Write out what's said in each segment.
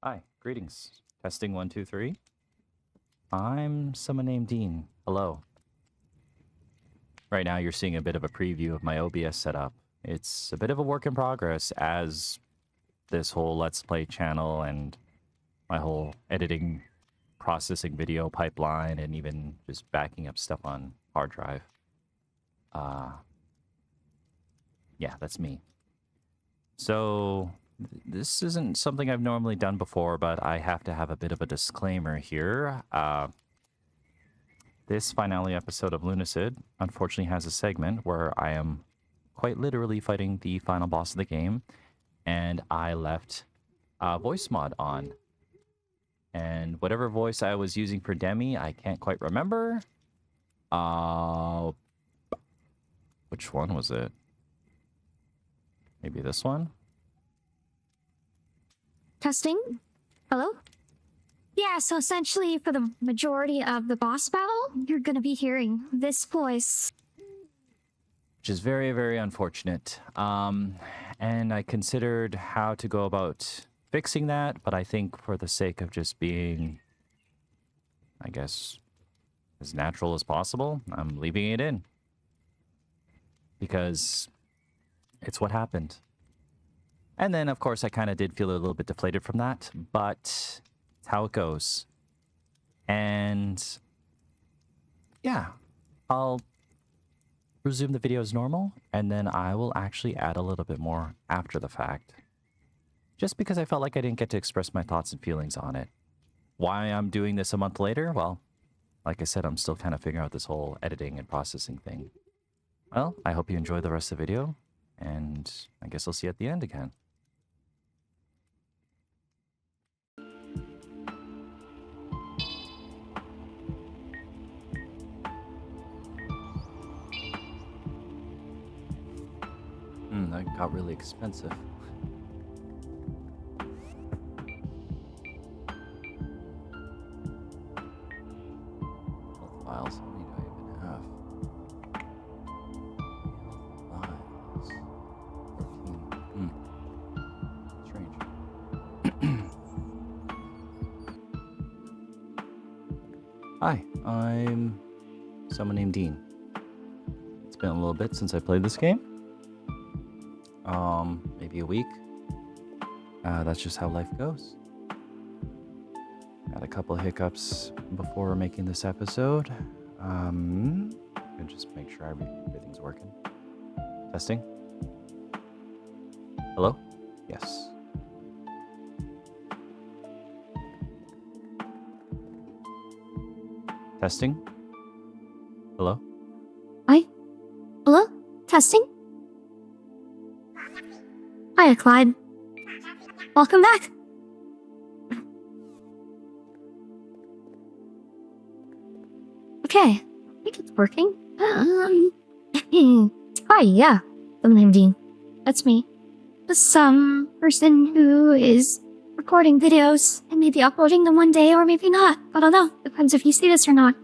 Hi, greetings. Testing 1, 2, 3. I'm SomeoneNamedDean. Hello. Right now you're seeing a bit of a preview of my OBS setup. It's a bit of a work in progress as this whole Let's Play channel and my whole editing, processing video pipeline, and even just backing up stuff on hard drive. Yeah, that's me. So this isn't something I've normally done before, but I have to have a bit of a disclaimer here. This finale episode of Lunacid unfortunately has a segment where I am quite literally fighting the final boss of the game, and I left a voice mod on. And whatever voice I was using for Demi, I can't quite remember. Which one was it? Maybe this one? Testing? Hello? Yeah, so essentially for the majority of the boss battle, you're gonna be hearing this voice. Which is very, very unfortunate. And I considered how to go about fixing that, but I think for the sake of just being, I guess, as natural as possible, I'm leaving it in. Because it's what happened. And then, of course, I kind of did feel a little bit deflated from that, but it's how it goes. And yeah, I'll resume the video as normal, and then I will actually add a little bit more after the fact. Just because I felt like I didn't get to express my thoughts and feelings on it. Why I'm doing this a month later? Well, like I said, I'm still kind of figuring out this whole editing and processing thing. Well, I hope you enjoy the rest of the video, and I guess I'll see you at the end again. That got really expensive. Health files. How many do I even have? Health files. 14. Strange. Hi, I'm SomeoneNamedDean. It's been a little bit since I played this game. Maybe a week. That's just how life goes. Had a couple of hiccups before making this episode. And just make sure everything's working. Testing. Hello? Yes. Testing. Hello? Hi? Hello? Testing? Hiya, Clyde. Welcome back. Okay, I think it's working. Hi, yeah. SomeoneNamedDean. That's me. Some person who is recording videos and maybe uploading them one day or maybe not. I don't know. Depends if you see this or not.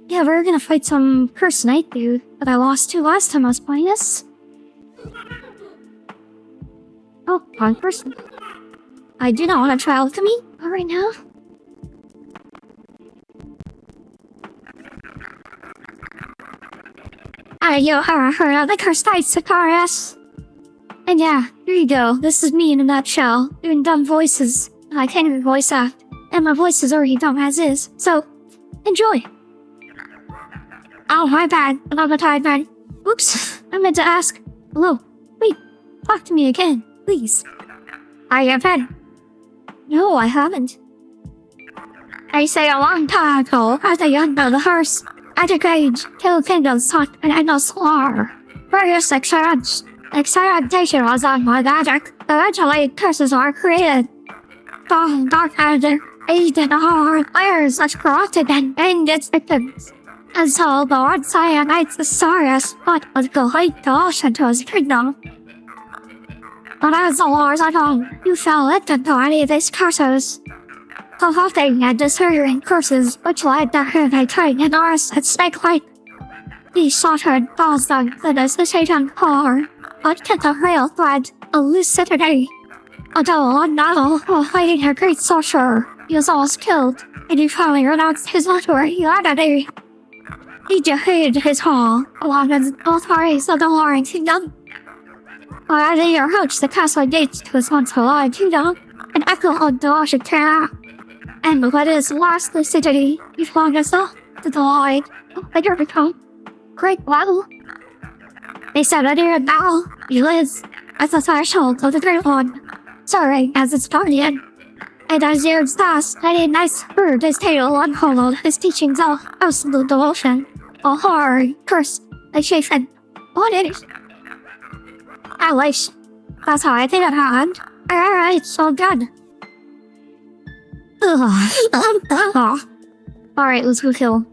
Yeah, we're gonna fight some cursed knight dude that I lost to last time I was playing this. Oh, wrong person. I do not want to try alchemy right now. You heard of the cursed knight Sicarius. And yeah, here you go. This is me in a nutshell, doing dumb voices. I can't even voice act, and my voice is already dumb as is. So, enjoy. Oh, my bad. Another time, man. Oops. I meant to ask. Hello. Wait. Talk to me again, please. I have had. No, I haven't. I say a long time ago, at the end of the hearse, at a cage, two kingdoms sought and end of slaughter. Various experimentation was on my magic. Eventually, curses are created. Dark magic, aged in hard layers that corrupted and aimed its victims. And so the one side knights Sicarius fought was to lead the ocean to his kingdom. But as the wars went on, you fell victim to any of these curses. Corrupting and disfiguring curses which led to him a train in Norse and snake-like. He slaughtered caused them the necessitating power, but kept a real threat lucidity. Although not all while fighting her great sorcerer, he was almost killed, and he finally renounced his authority. He defeated his hall, along with both parties of the warring kingdom. While adding your approach the castle gates to his once alive kingdom, an epilogue to Lunacid. And what is lost lucidity, he flung himself to the light, later become great battle. They said that near battle, he lives at the threshold of the Great One, serving as its guardian. And as years passed, many knights heard his tale and followed his teachings of absolute devotion, all horror, curse, and chafing. What is? At least, that's how I think it happened. Alright, so good. Alright, let's go kill.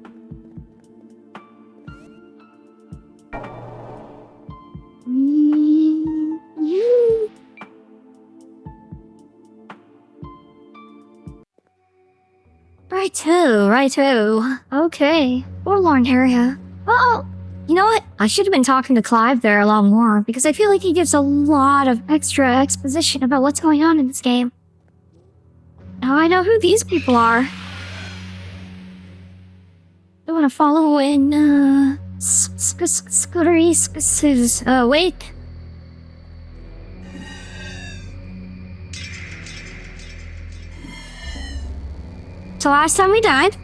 Righto. Okay. Forlorn area. Oh, you know what? I should have been talking to Clive there a lot more, because I feel like he gives a lot of extra exposition about what's going on in this game. Now I know who these people are. I want to follow in, Scootery, wait. So last time we died.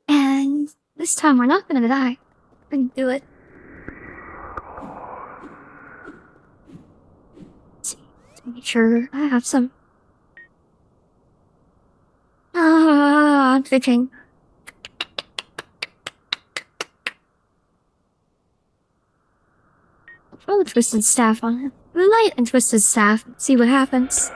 And this time we're not gonna die. We're gonna do it. Let's see, to make sure I have some. I'm thinking. Throw the twisted staff on him. Light and twisted staff. See what happens.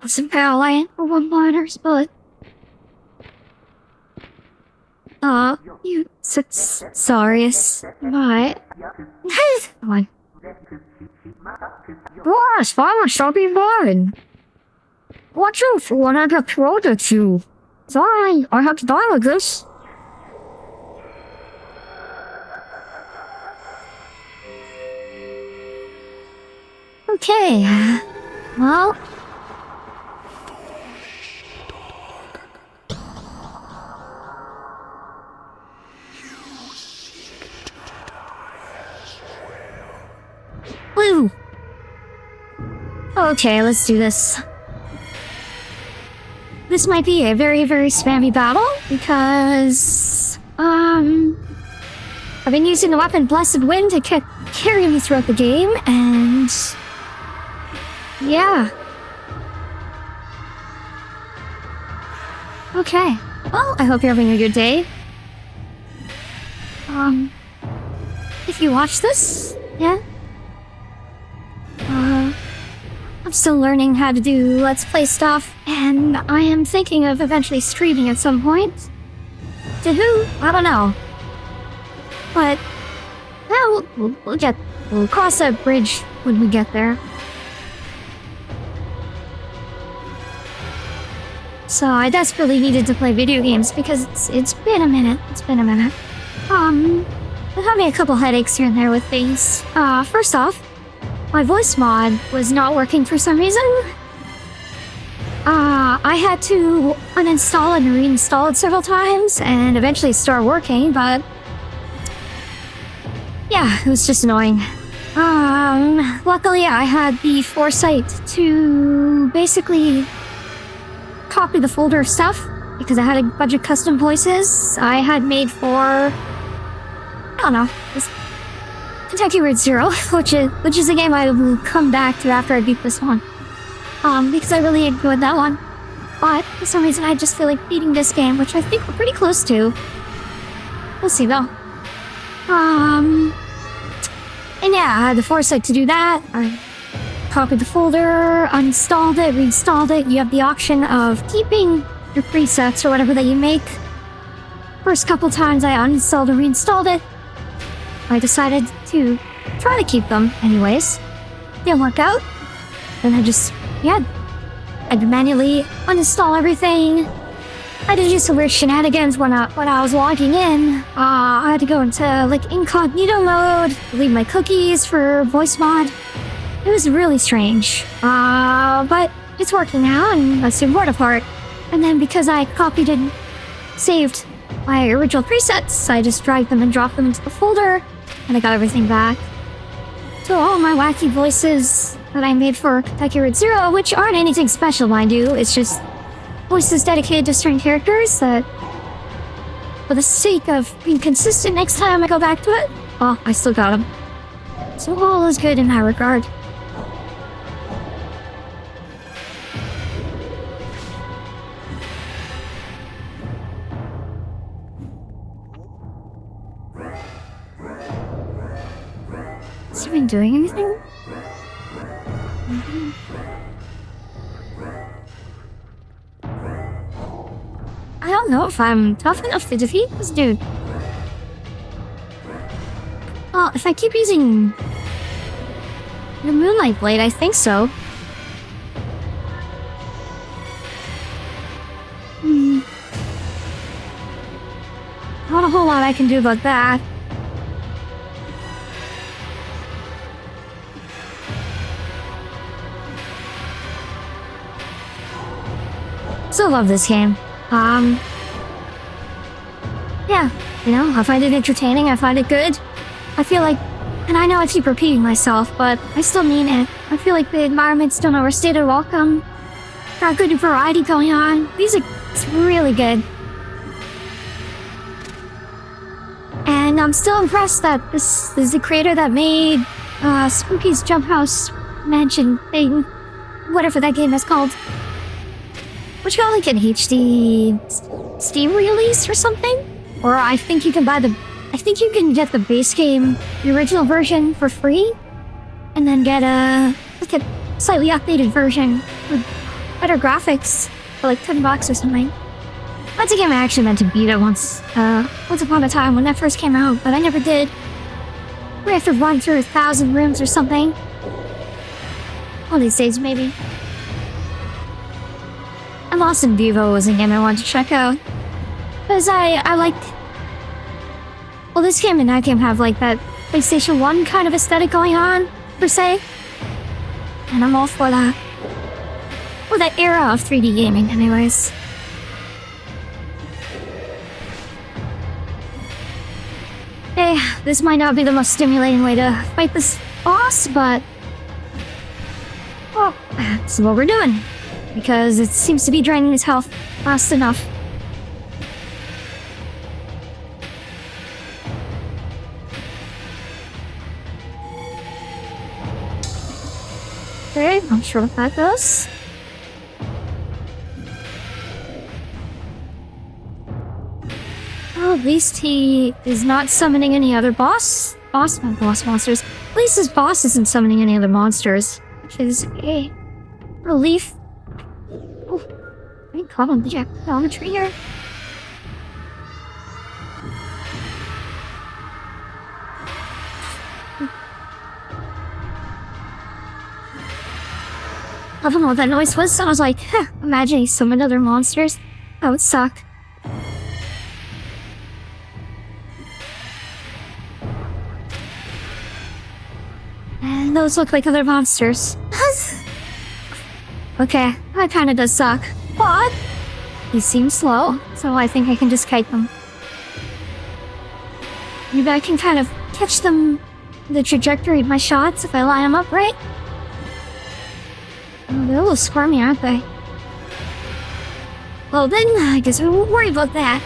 Some power for one-liners, but... you... Sarius. Right. Come on. Boss, why would I be blind? Watch out for when I get thrown at you. Sorry, I have to die like this. Okay. Well... Woo! Okay, let's do this. This might be a very, very spammy battle, because... I've been using the weapon Blessed Wind to carry me throughout the game, and... yeah. Okay. Well, I hope you're having a good day. If you watch this, yeah? I'm still learning how to do Let's Play stuff, and I am thinking of eventually streaming at some point. To who? I don't know. But, well, we'll cross that bridge when we get there. So I desperately needed to play video games because it's been a minute. I'm having a couple headaches here and there with things. First off, my voice mod was not working for some reason. I had to uninstall and reinstall it several times and eventually start working, but yeah, it was just annoying. Luckily I had the foresight to basically copy the folder of stuff because I had a bunch of custom voices I had made for, I don't know, this Kentucky Road Zero, which is a game I will come back to after I beat this one. Because I really enjoyed that one. But for some reason I just feel like beating this game, which I think we're pretty close to. We'll see though. And yeah, I had the foresight to do that. I copied the folder, uninstalled it, reinstalled it. You have the option of keeping your presets or whatever that you make. First couple times I uninstalled and reinstalled it. I decided to try to keep them anyways. Didn't work out. Then I just, yeah, I had to manually uninstall everything. I did do some weird shenanigans when I was logging in. I had to go into like incognito mode, leave my cookies for voice mod. It was really strange. But it's working now, and that's the important part. And then because I copied and saved my original presets, I just dragged them and dropped them into the folder, and I got everything back. So all my wacky voices that I made for Kentucky Route Zero, which aren't anything special, mind you, it's just voices dedicated to certain characters that, for the sake of being consistent next time I go back to it, well, I still got them. So all is good in that regard. Has he been doing anything? I don't know if I'm tough enough to defeat this dude. Well, if I keep using the Moonlight Blade, I think so. Not a whole lot I can do about that. Still love this game. Yeah, you know, I find it entertaining, I find it good. I feel like, and I know I keep repeating myself, but I still mean it. I feel like the environments don't overstay their welcome. Got good variety going on. Music is really good. And I'm still impressed that this is the creator that made Spooky's Jump House Mansion thing. Whatever that game is called. Which got like an HD Steam release or something? Or I think you can get the base game, the original version for free, and then get like a slightly updated version with better graphics for like $10 or something. That's a game I actually meant to beat it once upon a time when that first came out, but I never did. We have to run through 1,000 rooms or something. One of these days, maybe. And Lost in Vivo was a game I wanted to check out. Because I liked... Well, this game and that game have like that PlayStation 1 kind of aesthetic going on, per se. And I'm all for that. For that era of 3D gaming, anyways. Hey, this might not be the most stimulating way to fight this boss, but... well, this is what we're doing. Because it seems to be draining his health fast enough. Okay, I'm sure what that does. Well, at least he is not summoning any other monsters. At least his boss isn't summoning any other monsters, which is a relief. Oh, I didn't call him the geometry here. I don't know what that noise was, so I was like, imagine he summoned other monsters. That would suck. And those look like other monsters. Okay, that kinda does suck. But he seems slow, so I think I can just kite them. Maybe I can kind of catch them, the trajectory of my shots if I line them up right. Oh, they're a little squirmy, aren't they? Well then, I guess we won't worry about that.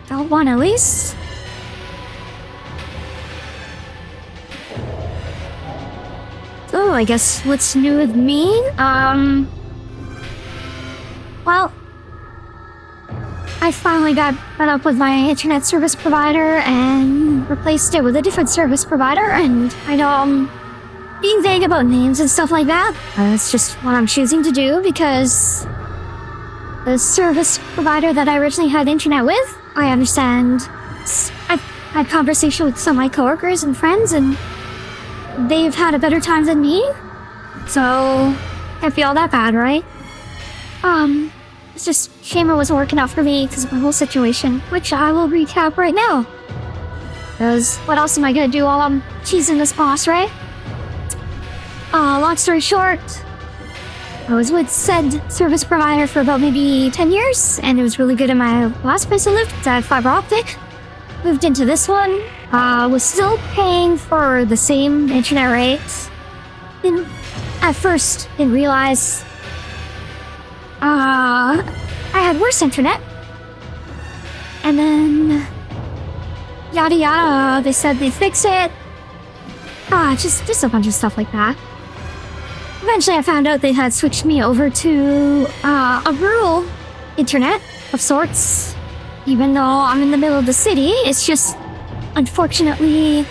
Got one at least. So, I guess what's new with me? Well, I finally got fed up with my internet service provider and replaced it with a different service provider, and I know I'm being vague about names and stuff like that. That's just what I'm choosing to do because the service provider that I originally had internet with. I understand. I've had conversation with some of my coworkers and friends, and they've had a better time than me. So, can't be all that bad, right? It's just shame it wasn't working out for me because of my whole situation, which I will recap right now. Because what else am I gonna do while I'm cheesing this boss, right? Long story short, I was with said service provider for about maybe 10 years, and it was really good in my last place I lived. I had fiber optic. Moved into this one. Was still paying for the same internet rates. At first, didn't realize I had worse internet. And then yada yada, they said they'd fix it. Just a bunch of stuff like that. Eventually I found out they had switched me over to a rural internet of sorts. Even though I'm in the middle of the city, it's just, unfortunately,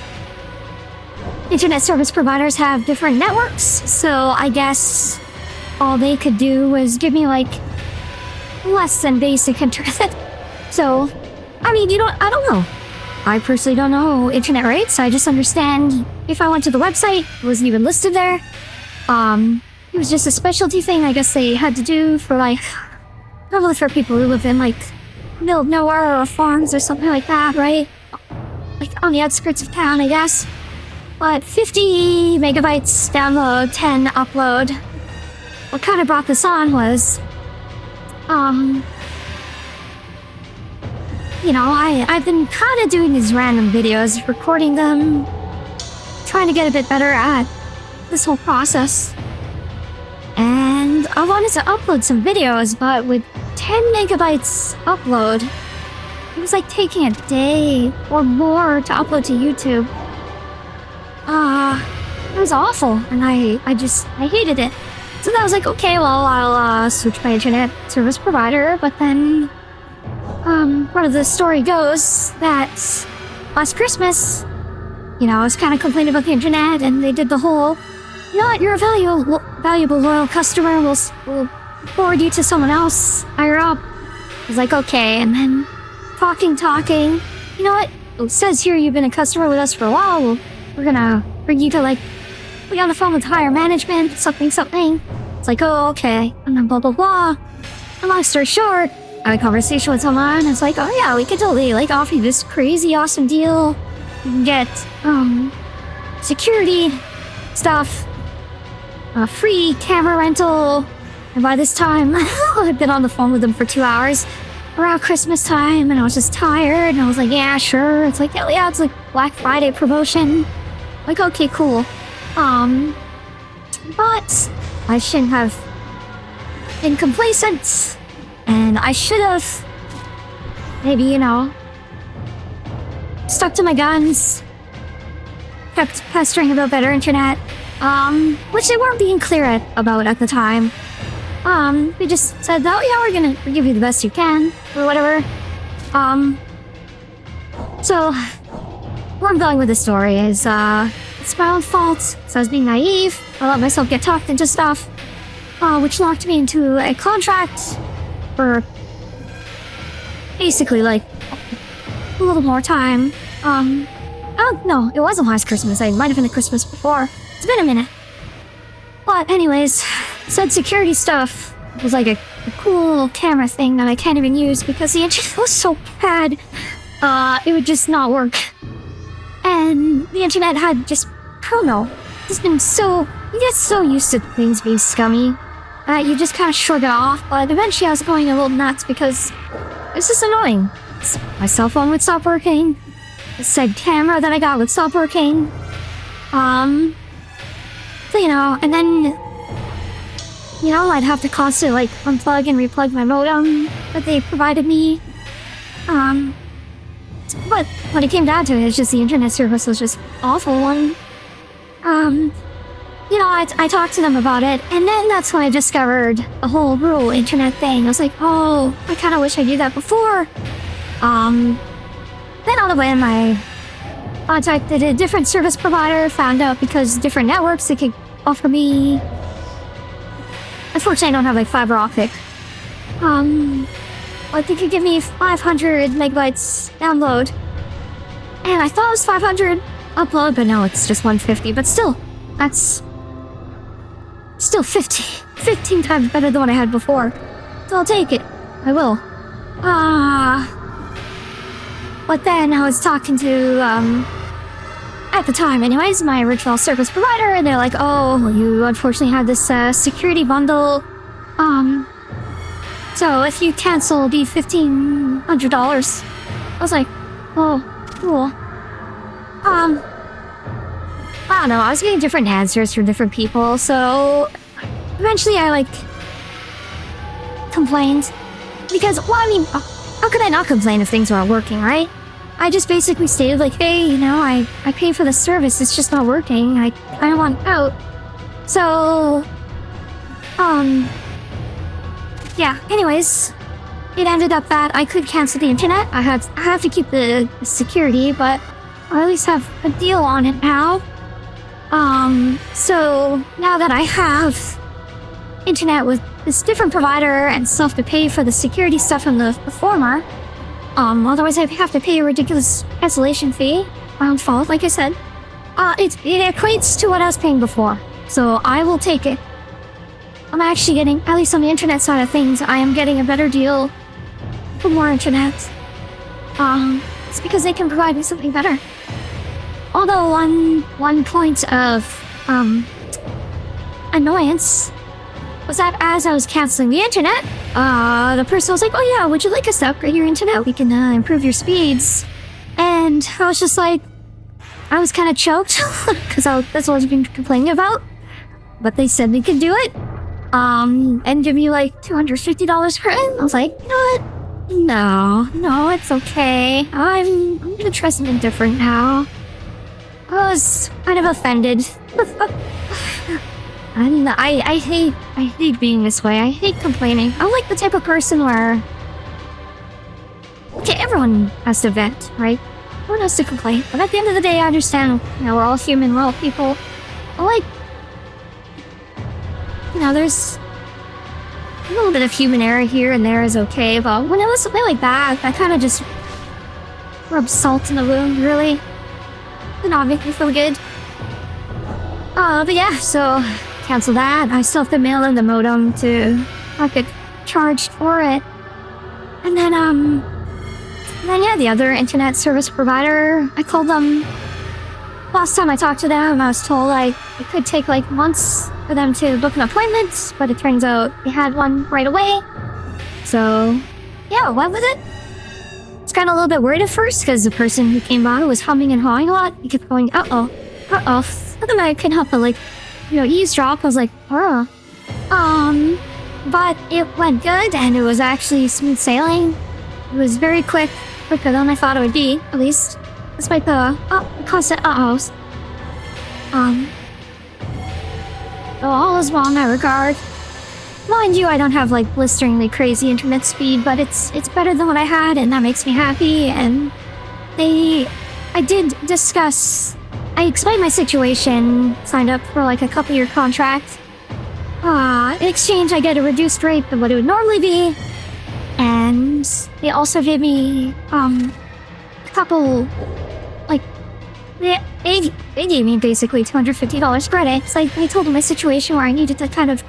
internet service providers have different networks, so I guess all they could do was give me, like, less than basic internet. So, I mean, I don't know. I personally don't know internet rates. I just understand if I went to the website, it wasn't even listed there. It was just a specialty thing I guess they had to do for, like, probably for people who live in, like, middle of nowhere or farms or something like that, right? Like, on the outskirts of town, I guess. But 50 megabytes download, 10 upload. What kind of brought this on was, you know, I've been kind of doing these random videos, recording them, trying to get a bit better at this whole process. And I wanted to upload some videos, but with 10 megabytes upload, it was like taking a day or more to upload to YouTube. It was awful, and I hated it. So I was like, okay, well, I'll switch my internet service provider, but then, part of the story goes that last Christmas, you know, I was kind of complaining about the internet, and they did the whole, you know what, you're a valuable loyal customer, we'll forward you to someone else higher up. I was like, okay, and then talking, you know what, it says here you've been a customer with us for a while, we're gonna bring you to, like, be on the phone with higher management, something. It's like, oh, okay, and then blah, blah, blah. And long story short, I had a conversation with someone, and it's like, oh yeah, we could totally, like, offer you this crazy awesome deal. You can get, security stuff, free camera rental. And by this time, I'd been on the phone with them for 2 hours around Christmas time, and I was just tired, and I was like, yeah, sure. It's like, hell yeah, it's like Black Friday promotion. Like, okay, cool. But I shouldn't have been complacent, and I should have maybe, you know, stuck to my guns, kept pestering about better internet, which they weren't being clear about at the time. They just said, oh yeah, we're gonna give you the best you can, or whatever. So, where I'm going with this story is, it's my own fault, so I was being naive. I let myself get talked into stuff, which locked me into a contract for basically, like, a little more time. Oh, no, it wasn't last Christmas. It might have been the Christmas before. It's been a minute. But anyways, said security stuff was like a cool camera thing that I can't even use because the internet was so bad. It would just not work. And the internet had just, I don't know, just been so, you get so used to things being scummy that you just kind of shrug it off. But eventually I was going a little nuts because it's just annoying. My cell phone would stop working. The said camera that I got would stop working. So, you know, and then, you know, I'd have to constantly, like, unplug and replug my modem that they provided me. But when it came down to it, it's just the internet service was just awful. And, you know, I talked to them about it, and then that's when I discovered the whole rural internet thing. I was like, oh, I kind of wish I knew that before. Then on the way, I contacted a different service provider, found out because different networks, they could offer me... Unfortunately, I don't have, like, fiber optic. like they could give me 500 megabytes download. And I thought it was 500 upload, but no, it's just 150. But still, that's still 15 times better than what I had before. So I'll take it. I will. But then I was talking to, at the time anyways, my original service provider, and they're like, oh, you unfortunately have this, security bundle. So if you cancel, it'll be $1,500. I was like, oh, cool. I don't know, I was getting different answers from different people, so eventually I, like, complained. Because, well, I mean, how could I not complain if things weren't working, right? I just basically stated, like, hey, you know, I pay for the service, it's just not working, I kinda want out. So, yeah, anyways, it ended up that I could cancel the internet. I have to keep the security, but I at least have a deal on it now. So now that I have internet with this different provider and still have to pay for the security stuff from the former, otherwise I have to pay a ridiculous cancellation fee. My own fault, like I said. It equates to what I was paying before, so I will take it. I'm actually getting, at least on the internet side of things, I am getting a better deal for more internet. It's because they can provide me something better. Although one point of annoyance was that as I was canceling the internet, the person was like, oh yeah, would you like us to upgrade your internet? We can improve your speeds. And I was just like, I was kind of choked because that's what I was been complaining about. But they said they could do it. And give me like $250 for it. I was like, you know what? No, it's okay. I'm gonna try something different now. I was kind of offended. And I hate being this way. I hate complaining. I'm like the type of person where, okay, everyone has to vent, right? Everyone has to complain. But at the end of the day, I understand, you know, we're all human, we're all people. I like, you know, there's a little bit of human error here and there is okay, but when it was something like that, I kind of just rubbed salt in the wound, really. Did not make me feel good. But yeah, so cancel that. I still have to mail in the modem to not get charged for it. And then yeah, the other internet service provider, I called them. Last time I talked to them, I was told like it could take like months for them to book an appointment, but it turns out they had one right away. So yeah, I went with it. I was kind of a little bit worried at first because the person who came by was humming and hawing a lot. He kept going, uh-oh. I thought I could help but like, you know, eavesdrop. I was like, but it went good and it was actually smooth sailing. It was very quicker than I thought it would be, at least. Despite the constant uh-ohs. So all is well in that regard. Mind you, I don't have like blisteringly crazy internet speed, but it's better than what I had, and that makes me happy. And I did discuss, I explained my situation, signed up for like a couple-year contract. In exchange, I get a reduced rate than what it would normally be, and they also gave me a couple. They gave me basically $250 credit. So I told them my situation where I needed to kind of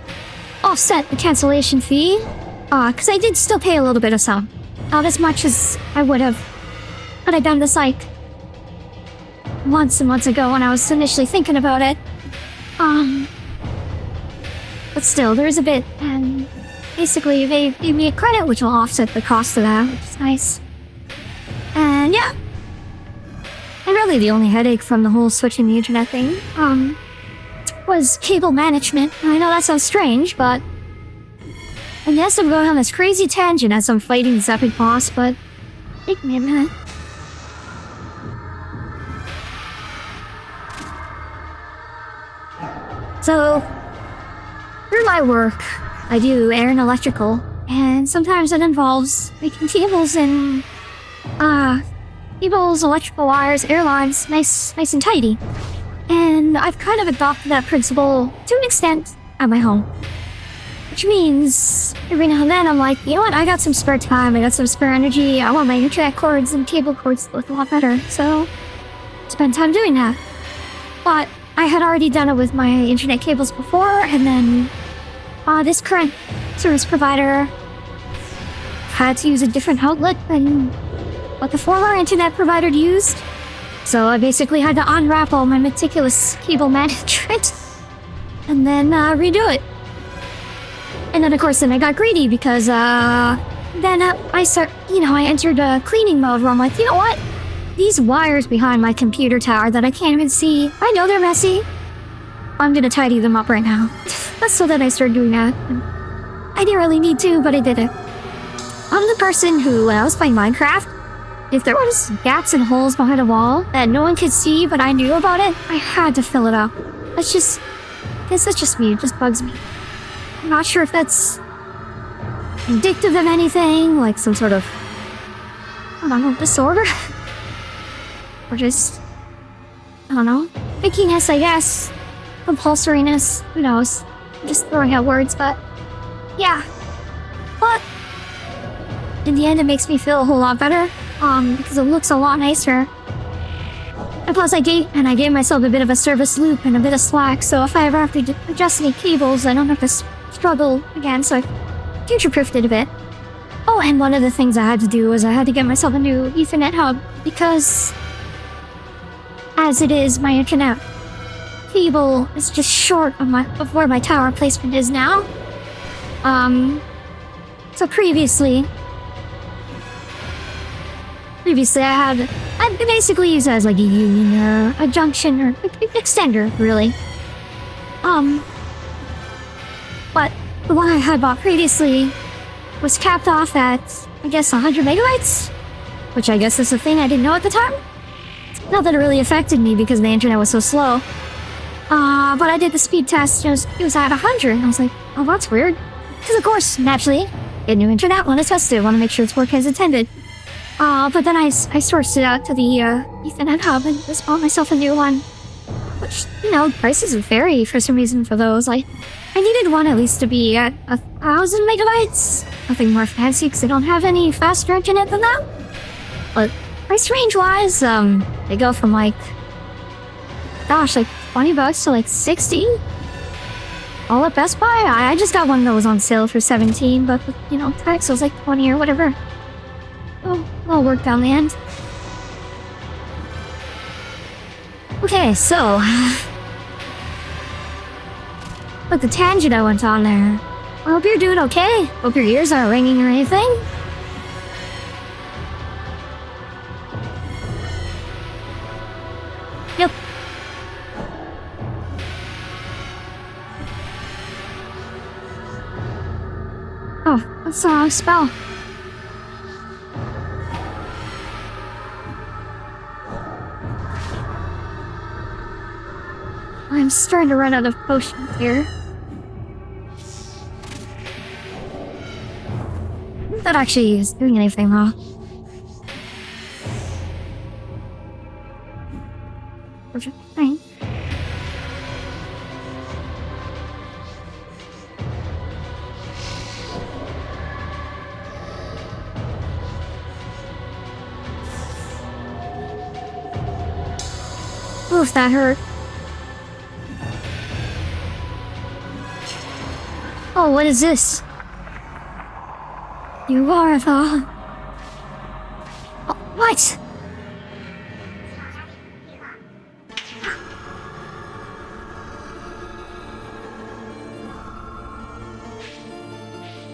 offset the cancellation fee. Because I did still pay a little bit of some. Not as much as I would have had I done this like months and months ago when I was initially thinking about it. But still, there's a bit. And basically they gave me a credit which will offset the cost of that, which is nice. And yeah. And really the only headache from the whole switching the internet thing, was cable management. I know that sounds strange, but I guess I'm going on this crazy tangent as I'm fighting this epic boss, but take me a minute. So, through my work, I do air and electrical, and sometimes it involves making cables and, cables, electrical wires, air lines, nice and tidy. And I've kind of adopted that principle to an extent at my home. Which means every now and then I'm like, you know what, I got some spare time, I got some spare energy, I want my internet cords and cable cords to look a lot better, so spend time doing that. But I had already done it with my internet cables before, and then this current service provider had to use a different outlet than what the former internet provider used. So I basically had to unwrap all my meticulous cable management and then redo it. And then of course I got greedy because I entered cleaning mode where I'm like, you know what? These wires behind my computer tower that I can't even see, I know they're messy. I'm gonna tidy them up right now. So then I started doing that. I didn't really need to, but I did it. I'm the person who, when I was playing Minecraft, if there was gaps and holes behind a wall that no one could see but I knew about it, I had to fill it up. That's just me, it just bugs me. I'm not sure if that's indicative of anything, like some sort of, I don't know, disorder? Or just, I don't know, pickiness, I guess. Compulsoriness, who knows? I'm just throwing out words, but yeah. But in the end, it makes me feel a whole lot better, because it looks a lot nicer. And plus, I gave myself a bit of a service loop and a bit of slack, so if I ever have to adjust any cables, I don't have to struggle again, so I future-proofed it a bit. Oh, and one of the things I had to do was I had to get myself a new Ethernet hub, because as it is, my internet cable is just short of where my tower placement is now. So previously I basically used it as like a union or a junction or extender, really. But the one I had bought previously was capped off at, I guess, 100 megabytes, which I guess is a thing I didn't know at the time. Not that it really affected me because the internet was so slow. But I did the speed test, it was at 100, and I was like, oh, that's weird. Because of course, naturally, get new internet, want to test it, want to make sure it's working as intended. But then I sourced it out to the Ethernet hub and just bought myself a new one. Which, prices vary for some reason for those. I needed one at least to be at 1,000 megabytes. Nothing more fancy because I don't have any faster internet than that. But price range-wise, they go from like 20 bucks to like 60. All at Best Buy. I just got one that was on sale for 17, but with, tax was like 20 or whatever. Oh, all worked out in the end. Okay, so look, the tangent I went on there. I hope you're doing okay. Hope your ears aren't ringing or anything. Yep. Oh, that's the wrong spell. I'm starting to run out of potions here. That actually is doing anything wrong. Fine. Oof, that hurt. Oh, what is this? You are the... Oh, what?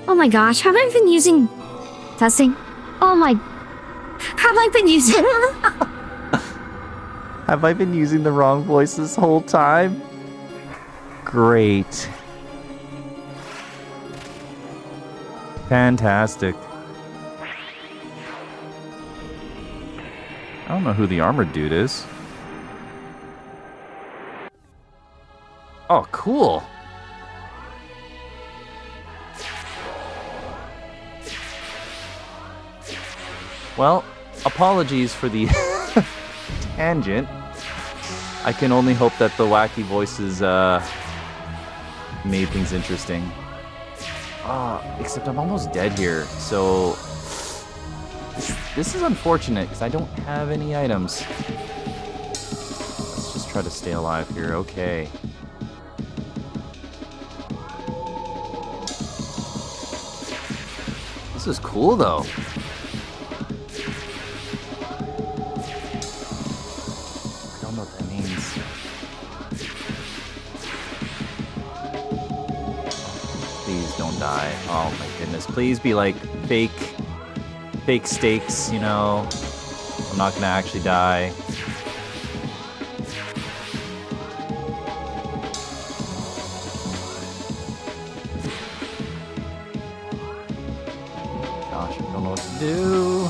Oh my gosh, have I been using... testing? Oh my... Have I been using... Have I been using the wrong voice this whole time? Great. Fantastic. I don't know who the armored dude is. Oh, cool. Well, apologies for the tangent. I can only hope that the wacky voices made things interesting. Except I'm almost dead here, so... This is unfortunate, because I don't have any items. Let's just try to stay alive here, okay. This is cool, though. I don't know what that means. Please don't die. Oh my goodness. Please be like fake stakes, you know. I'm not gonna actually die. Gosh, I don't know what to do.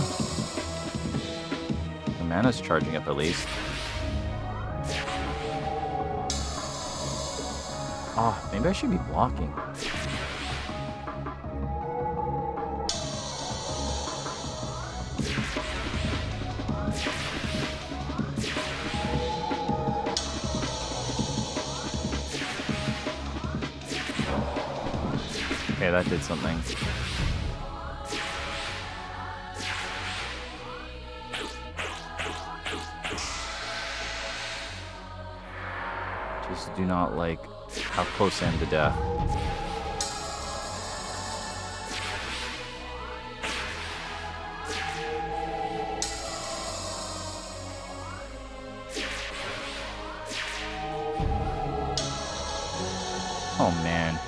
The mana's charging up at least. Oh, maybe I should be blocking. Okay, that did something. Just do not like how close I am to death. Oh man.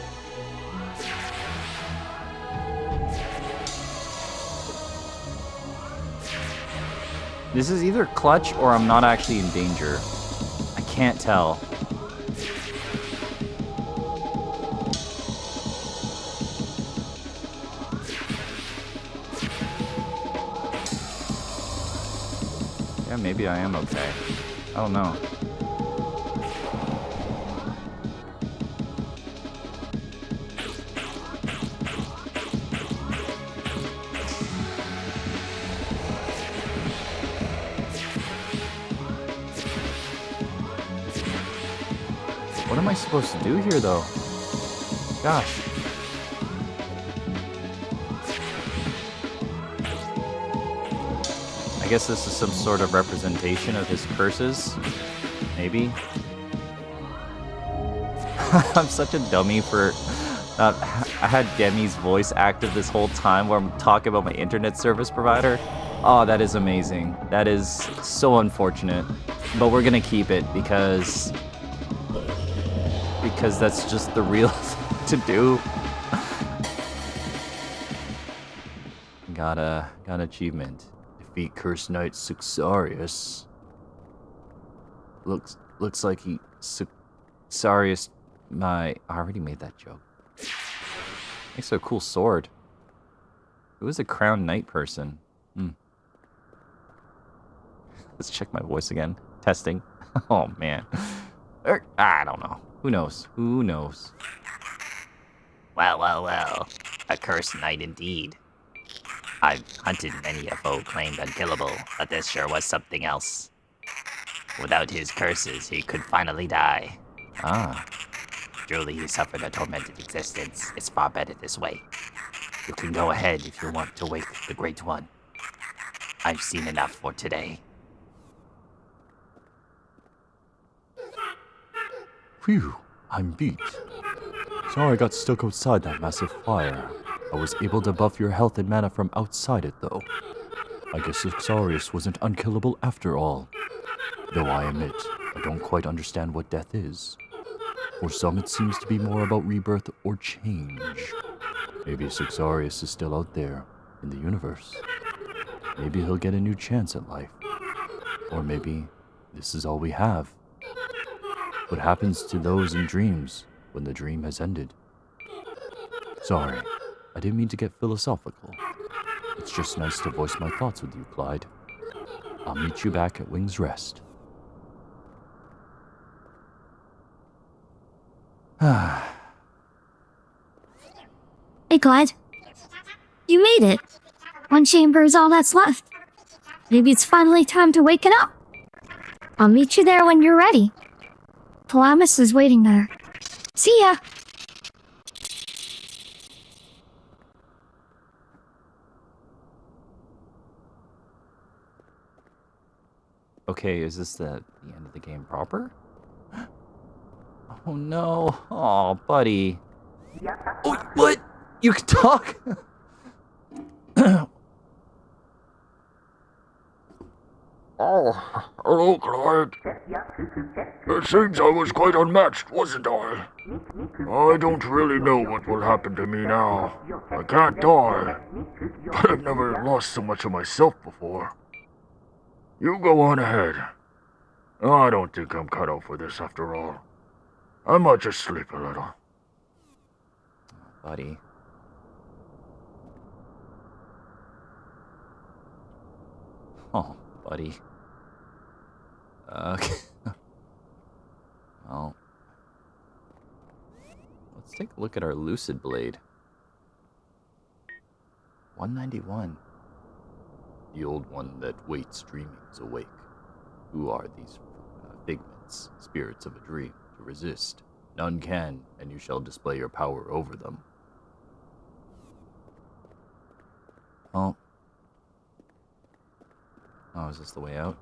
This is either clutch or I'm not actually in danger. I can't tell. Yeah, maybe I am okay. I don't know. What am I supposed to do here, though? Gosh. I guess this is some sort of representation of his curses. Maybe. I'm such a dummy for... I had Demi's voice active this whole time where I'm talking about my internet service provider. Oh, that is amazing. That is so unfortunate. But we're gonna keep it because that's just the real thing to do. Got an achievement. Defeat Cursed Knight Suxarius. Looks like he Suxarius I already made that joke. Makes a cool sword. Who is a crowned knight person? Let's check my voice again. Testing. Oh man. I don't know. Who knows? Who knows? Well, well, well. A cursed knight indeed. I've hunted many a foe claimed unkillable, but this sure was something else. Without his curses, he could finally die. Ah. Truly, he suffered a tormented existence. It's far better this way. You can go ahead if you want to wake the Great One. I've seen enough for today. Phew, I'm beat. Sorry I got stuck outside that massive fire. I was able to buff your health and mana from outside it, though. I guess Suxarius wasn't unkillable after all. Though I admit, I don't quite understand what death is. For some, it seems to be more about rebirth or change. Maybe Suxarius is still out there, in the universe. Maybe he'll get a new chance at life. Or maybe this is all we have. What happens to those in dreams when the dream has ended? Sorry, I didn't mean to get philosophical. It's just nice to voice my thoughts with you, Clyde. I'll meet you back at Wing's Rest. Hey, Clyde. You made it. One chamber is all that's left. Maybe it's finally time to waken up. I'll meet you there when you're ready. Palamas is waiting there. See ya! Okay, is this the end of the game proper? Oh no. Oh, buddy. Oh, what? You can talk? Oh, hello, Clyde. It seems I was quite unmatched, wasn't I? I don't really know what will happen to me now. I can't die, but I've never lost so much of myself before. You go on ahead. I don't think I'm cut out for this after all. I might just sleep a little. Buddy. Oh, buddy. Okay. Well, let's take a look at our Lucid Blade. 191. The old one that waits dreaming is awake. Who are these figments, spirits of a dream, to resist? None can, and you shall display your power over them. Oh. Oh, is this the way out?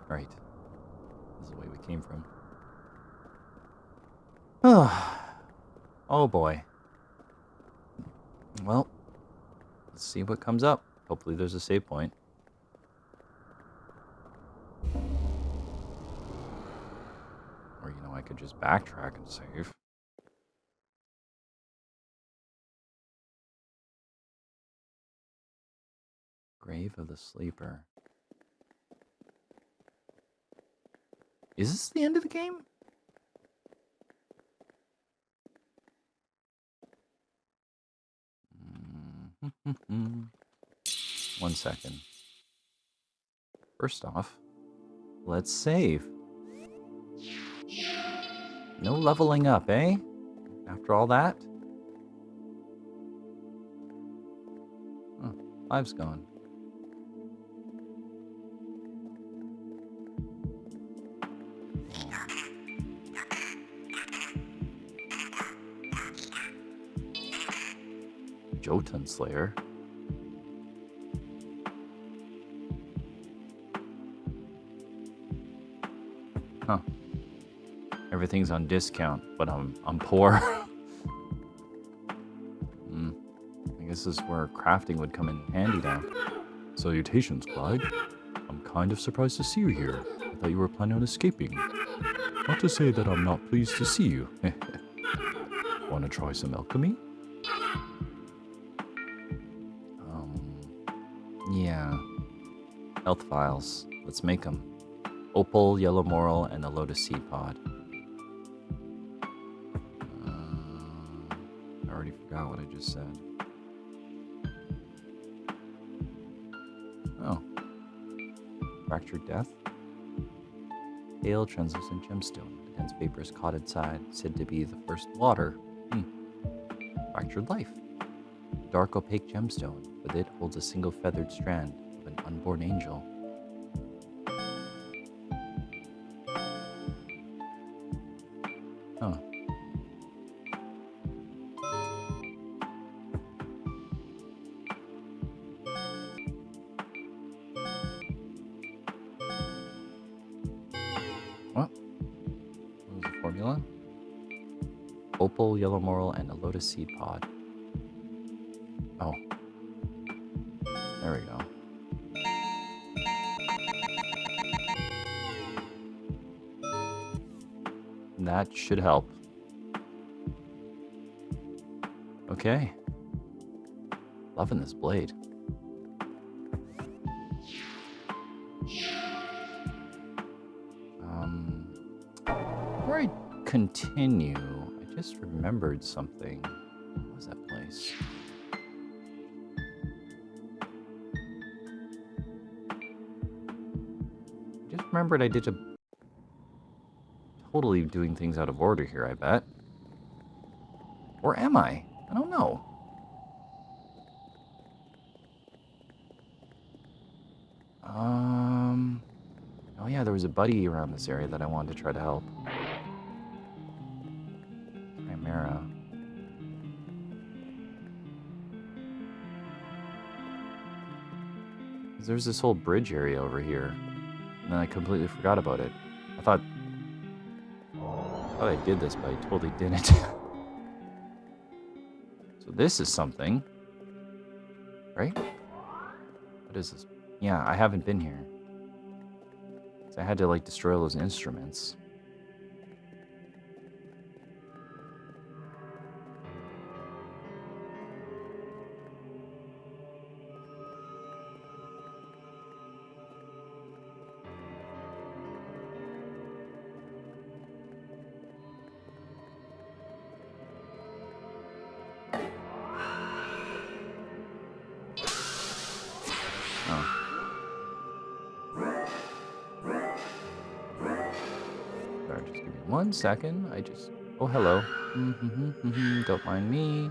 Right. This is the way we came from. Oh boy. Well, let's see what comes up. Hopefully there's a save point. Or, you know, I could just backtrack and save. Grave of the Sleeper. Is this the end of the game? One second. First off, let's save. No leveling up, eh? After all that? Oh, 5's gone. Jotun Slayer. Huh. Everything's on discount, but I'm poor. I guess this is where crafting would come in handy now. Salutations, Clyde. I'm kind of surprised to see you here. I thought you were planning on escaping. Not to say that I'm not pleased to see you. Wanna try some alchemy? Yeah. Health vials. Let's make them. Opal, yellow moral, and a lotus seed pod. I already forgot what I just said. Oh. Fractured death? Pale, translucent gemstone. The dense vapor is caught inside, said to be the first water. Fractured life. Dark opaque gemstone. With it holds a single feathered strand of an unborn angel. Huh. What? What was the formula? Opal, yellow moral, and a lotus seed pod. Oh. There we go. That should help. Okay. Loving this blade. Before I continue, I just remembered something. What was that place? I just remembered I did a... Totally doing things out of order here, I bet. Or am I? I don't know. Oh yeah, there was a buddy around this area that I wanted to try to help. Chimera. There's this whole bridge area over here. And then I completely forgot about it. I thought I did this, but I totally didn't. So this is something. Right? What is this? Yeah, I haven't been here. So I had to, like, destroy all those instruments. Sorry, just give me 1 second. Oh, hello. Don't mind me.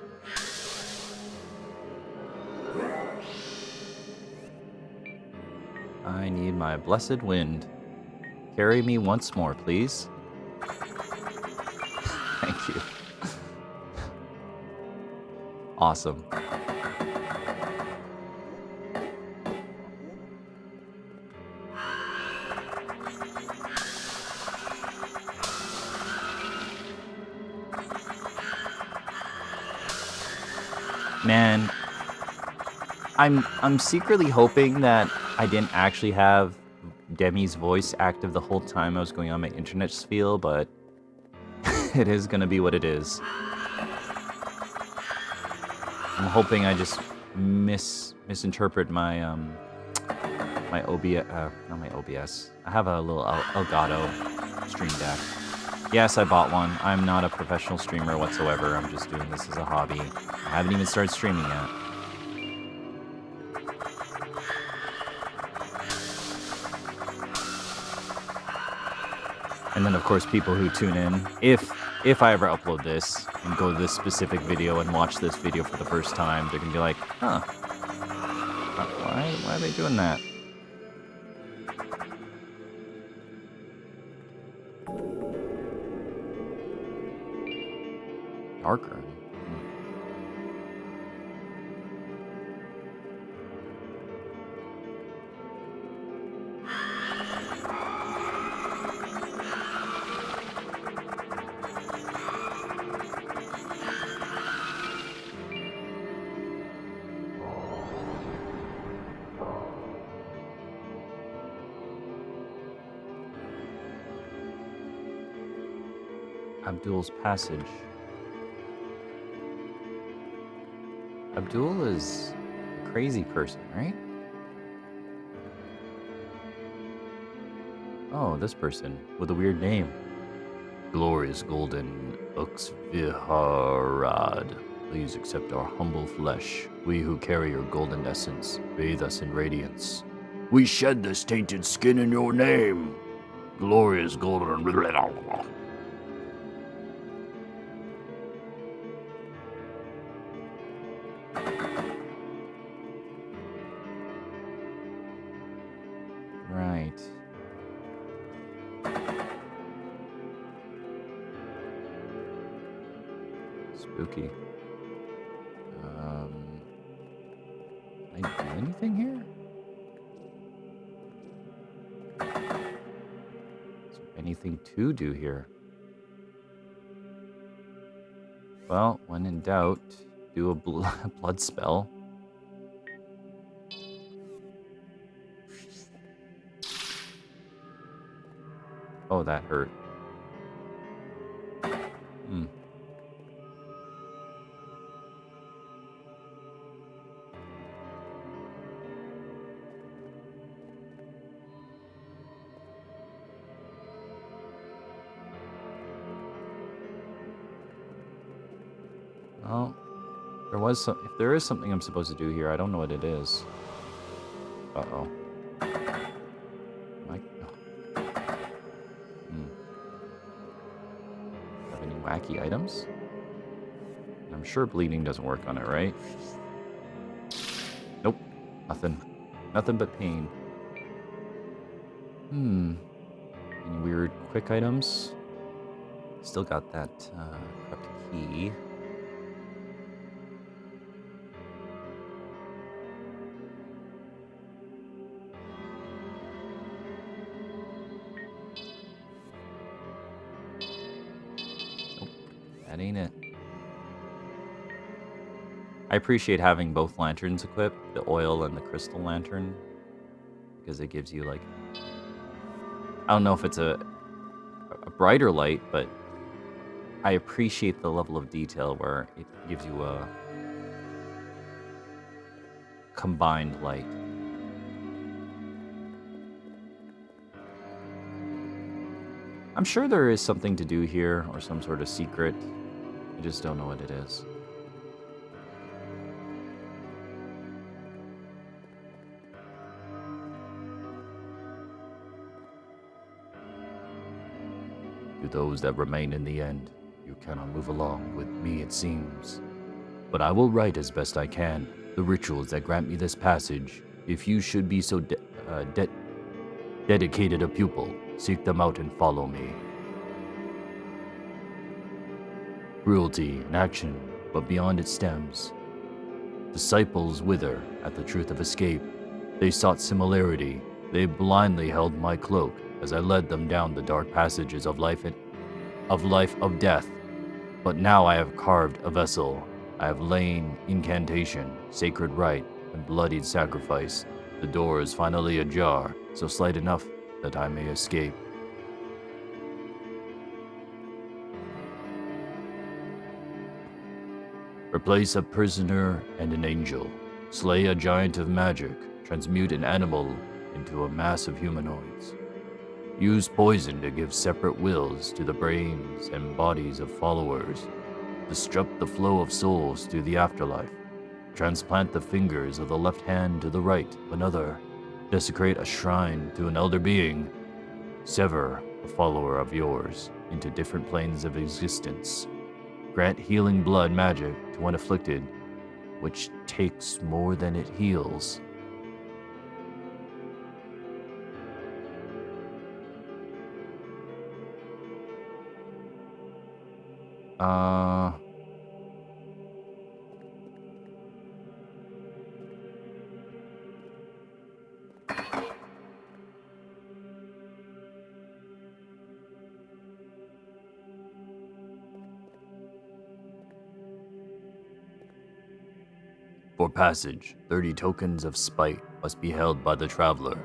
I need my blessed wind. Carry me once more, please. Thank you. Awesome. Man, I'm secretly hoping that I didn't actually have Demi's voice active the whole time I was going on my internet spiel, but it is gonna be what it is. I'm hoping I just misinterpret my my OBS, not my OBS. I have a little Elgato stream deck. Yes, I bought one. I'm not a professional streamer whatsoever. I'm just doing this as a hobby. I haven't even started streaming yet. And then, of course, people who tune in, if I ever upload this and go to this specific video and watch this video for the first time, they're gonna be like, huh, why are they doing that? Darker. Abdul's passage. Abdul is a crazy person, right? Oh, this person with a weird name. Glorious golden Uxviharad, please accept our humble flesh. We who carry your golden essence, bathe us in radiance. We shed this tainted skin in your name. Glorious golden. Right. Spooky. Can I do anything here? Is there anything to do here? Well, when in doubt, do a blood spell. Oh, that hurt. Well, if there is something I'm supposed to do here, I don't know what it is. Uh-oh. Have any wacky items? I'm sure bleeding doesn't work on it, right? Nope. Nothing. Nothing but pain. Any weird quick items? Still got that corrupt key. That ain't it. I appreciate having both lanterns equipped, the oil and the crystal lantern, because it gives you, like, I don't know if it's a brighter light, but I appreciate the level of detail where it gives you a combined light. I'm sure there is something to do here, or some sort of secret. I just don't know what it is. To those that remain in the end, you cannot move along with me, it seems. But I will write as best I can the rituals that grant me this passage. If you should be so dedicated a pupil, seek them out and follow me. Cruelty in action, but beyond its stems. Disciples wither at the truth of escape. They sought similarity. They blindly held my cloak as I led them down the dark passages of life of death. But now I have carved a vessel. I have lain incantation, sacred rite, and bloodied sacrifice. The door is finally ajar, so slight enough that I may escape. Replace a prisoner and an angel. Slay a giant of magic. Transmute an animal into a mass of humanoids. Use poison to give separate wills to the brains and bodies of followers. Disrupt the flow of souls to the afterlife. Transplant the fingers of the left hand to the right of another. Desecrate a shrine to an elder being. Sever a follower of yours into different planes of existence. Grant healing blood magic to one afflicted, which takes more than it heals. For passage, 30 tokens of spite must be held by the traveler.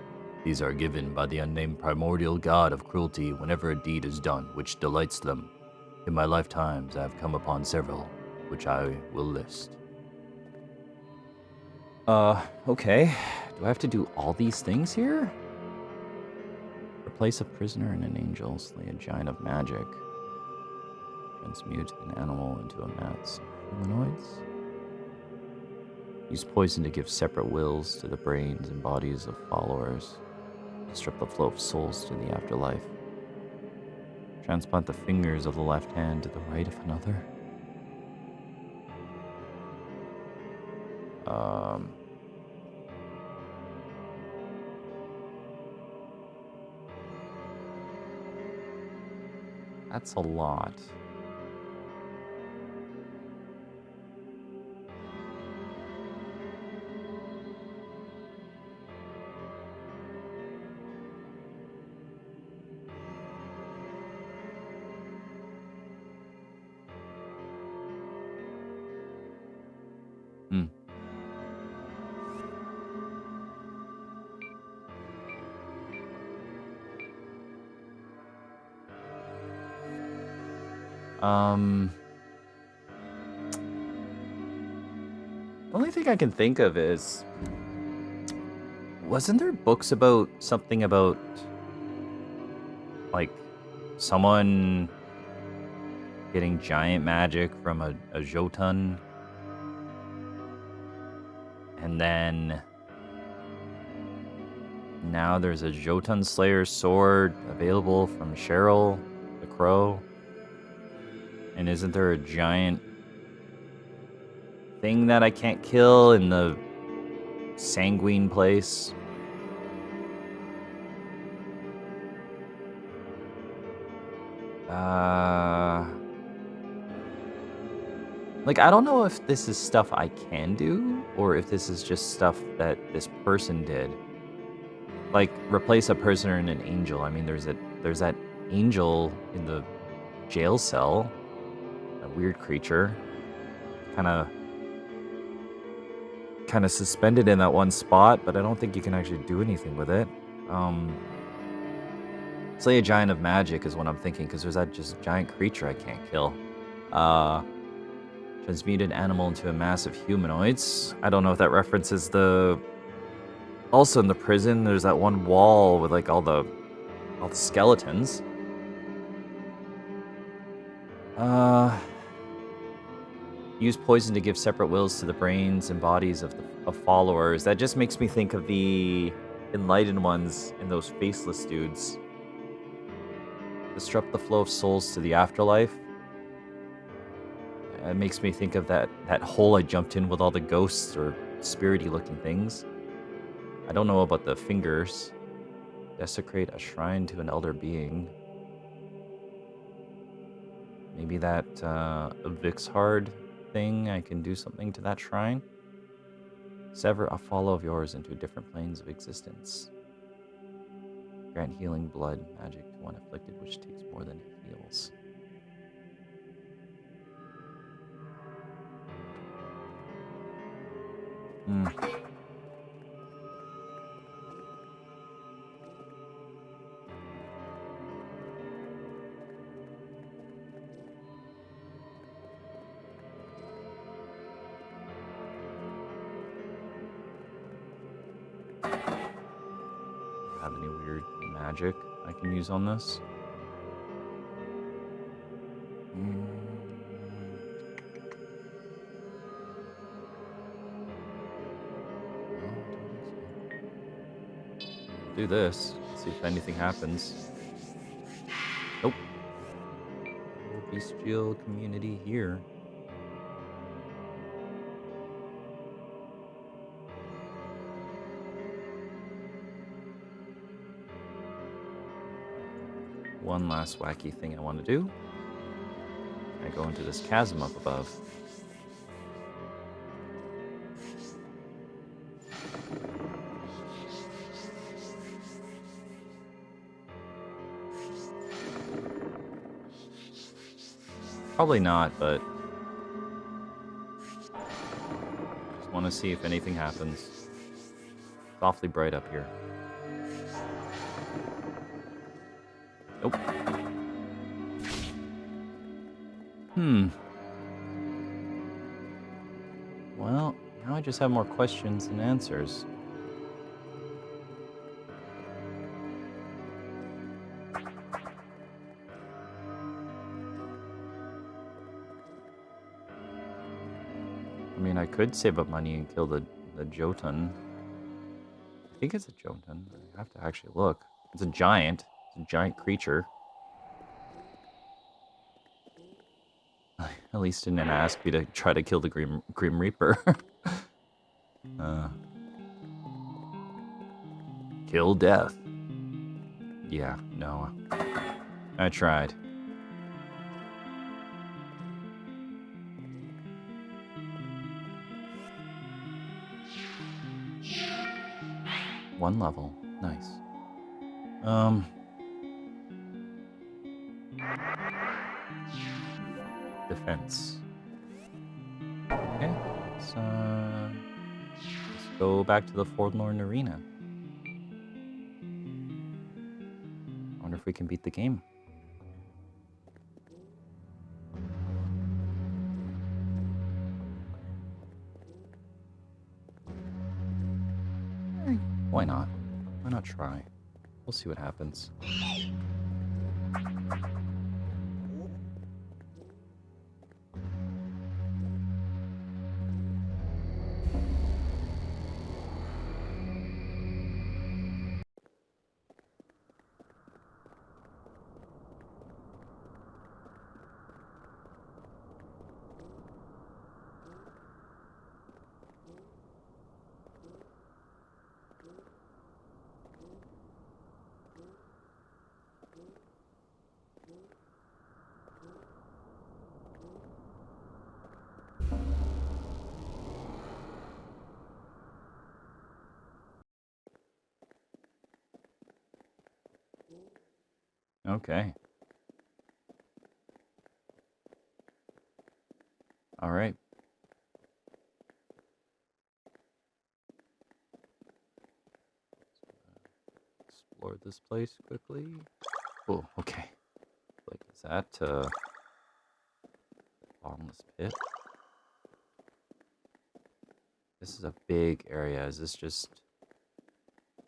These are given by the unnamed primordial god of cruelty whenever a deed is done which delights them. In my lifetimes, I have come upon several, which I will list. Okay. Do I have to do all these things here? Replace a prisoner and an angel, slay a giant of magic. Transmute an animal into a mass of humanoids. Use poison to give separate wills to the brains and bodies of followers. Disrupt the flow of souls to the afterlife. Transplant the fingers of the left hand to the right of another. That's a lot. The only thing I can think of is, wasn't there books about something about, like, someone getting giant magic from a Jotun, and then now there's a Jotun Slayer sword available from Cheryl the Crow? And isn't there a giant thing that I can't kill in the sanguine place? Like, I don't know if this is stuff I can do, or if this is just stuff that this person did. Like, replace a prisoner and an angel. I mean, there's that angel in the jail cell that weird creature. Kind of suspended in that one spot, but I don't think you can actually do anything with it. Slay a giant of magic is what I'm thinking, because there's that just giant creature I can't kill. Transmuted animal into a mass of humanoids. I don't know if that references the... Also in the prison, there's that one wall with like all the skeletons. Use poison to give separate wills to the brains and bodies of followers. That just makes me think of the enlightened ones in those faceless dudes. Disrupt the flow of souls to the afterlife. It makes me think of that hole I jumped in with all the ghosts or spirity looking things. I don't know about the fingers. Desecrate a shrine to an elder being. Maybe that Vixhard thing, I can do something to that shrine. Sever a follow of yours into different planes of existence. Grant healing blood magic to one afflicted, which takes more than it heals. Have any weird magic I can use on this? Do this. See if anything happens. Nope. No bestial community here. One last wacky thing I want to do. I go into this chasm up above. Probably not, but just want to see if anything happens. It's awfully bright up here. Nope. Well, now I just have more questions than answers. I mean, I could save up money and kill the Jotun. I think it's a Jotun. I have to actually look. It's a giant. It's a giant creature. At least didn't ask me to try to kill the Grim Reaper. Kill death. Yeah, no. I tried. One level. Nice. Defense. Okay. Let's go back to the Forlorn Arena. I wonder if we can beat the game. Why not? Why not try? We'll see what happens. Okay. explore this place quickly. Oh, okay. Like, is that bottomless pit? This is a big area. Is this just...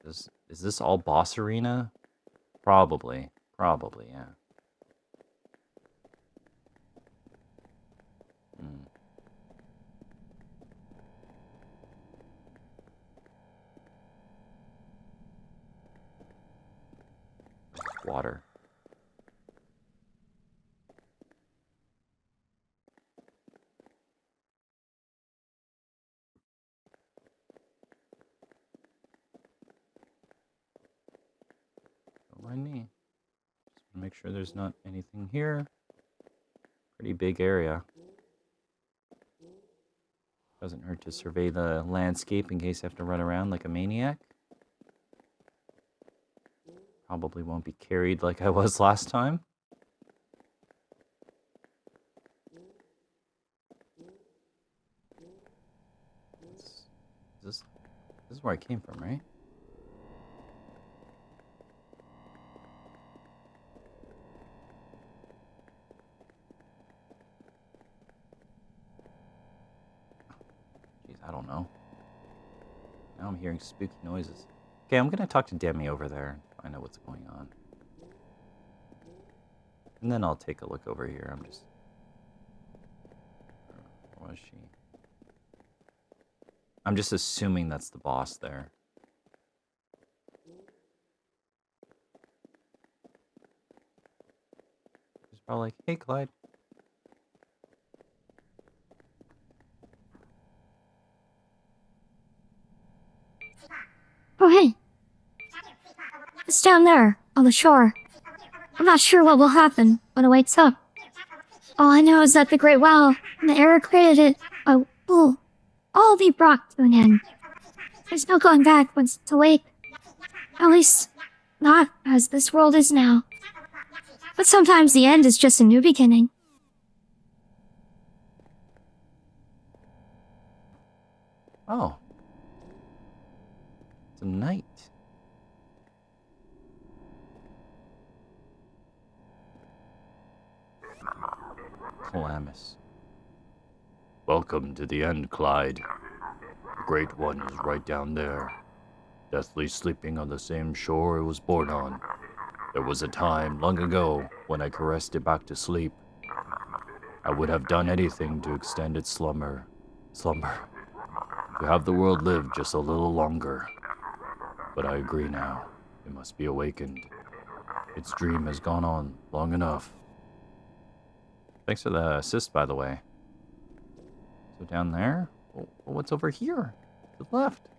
Is this all boss arena? Probably. Probably, yeah. Hmm. Water. Don't mind me. Just make sure there's not anything here. Pretty big area. Doesn't hurt to survey the landscape in case I have to run around like a maniac. Probably won't be carried like I was last time. This is where I came from, right? Jeez, I don't know. Now I'm hearing spooky noises. Okay, I'm gonna talk to Demi over there and find out what's going on. And then I'll take a look over here. I'm just... Where was she? I'm just assuming that's the boss there. She's probably like, hey, Clyde. Oh, hey. It's down there, on the shore. I'm not sure what will happen when it wakes up. All I know is that the Great Well and the era created it will all be brought to an end. There's no going back once it's awake. At least, not as this world is now. But sometimes the end is just a new beginning. Oh. It's a knight. Calamus. Welcome to the end, Clyde. The Great One is right down there, deathly sleeping on the same shore it was born on. There was a time long ago when I caressed it back to sleep. I would have done anything to extend its slumber, to have the world live just a little longer. But I agree now, it must be awakened. Its dream has gone on long enough. Thanks for the assist, by the way. So down there? Oh, what's over here? To the left.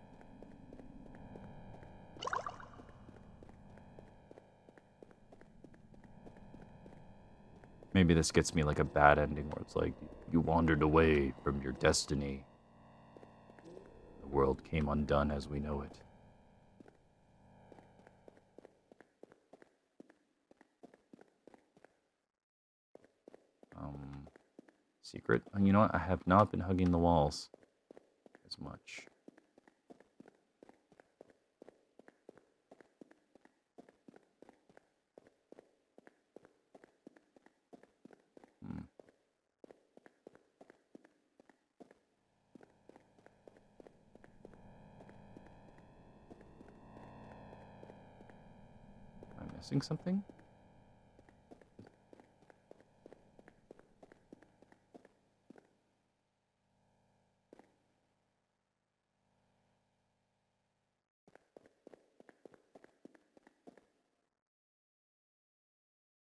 Maybe this gets me like a bad ending where it's like, You wandered away from your destiny. The world came undone as we know it. secret. And you know what? I have not been hugging the walls as much. Am I missing something?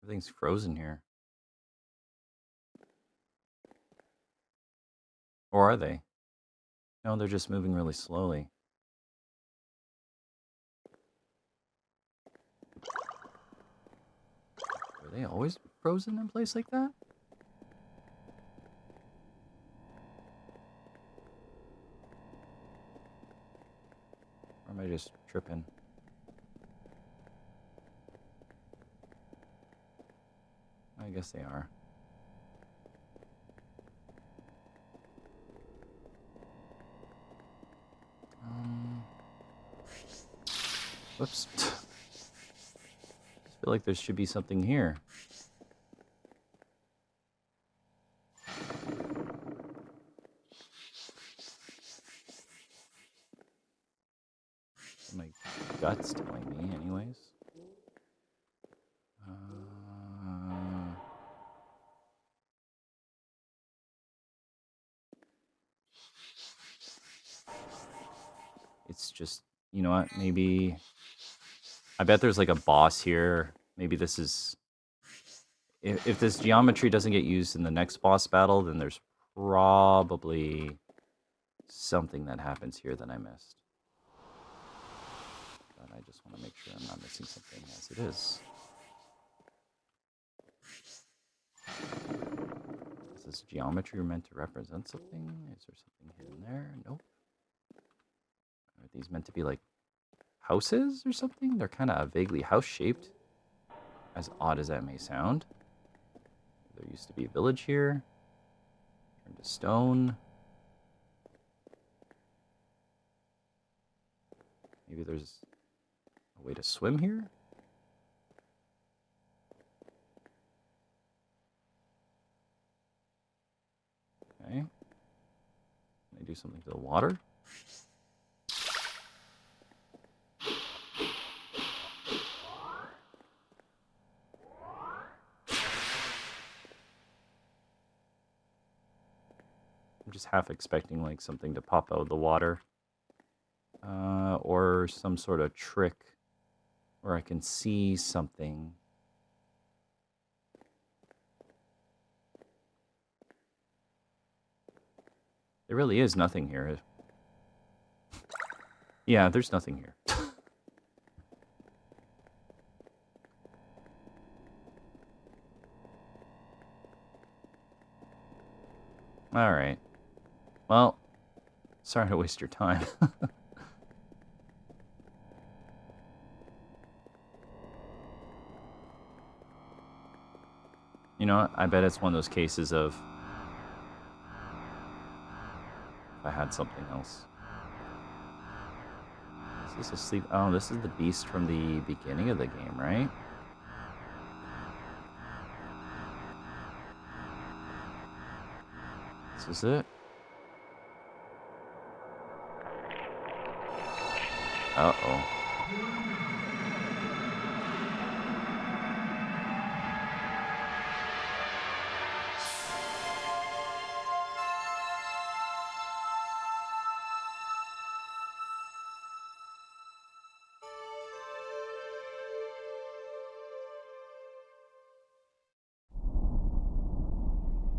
Everything's frozen here. Or are they? No, they're just moving really slowly. Are they always frozen in place like that? Or am I just tripping? I guess they are. Whoops. feel like there should be something here. My gut's telling me, anyways. It's just, you know what? Maybe I bet there's like a boss here. Maybe this is if this geometry doesn't get used in the next boss battle, then there's probably something that happens here that I missed. But I just want to make sure I'm not missing something as it is. Is this geometry meant to represent something? Is there something hidden there? Nope. Are these meant to be like houses or something? They're kind of vaguely house-shaped, as odd as that may sound. There used to be a village here. Turned to stone. Maybe there's a way to swim here? Okay. Can I do something to the water? I'm just half expecting like something to pop out of the water. Or some sort of trick where I can see something. There really is nothing here. Yeah, there's nothing here. Alright. Well, sorry to waste your time. You know what? I bet it's one of those cases of if I had something else. Is this a sleep? Oh, this is the beast from the beginning of the game, right? This is it. Uh-oh.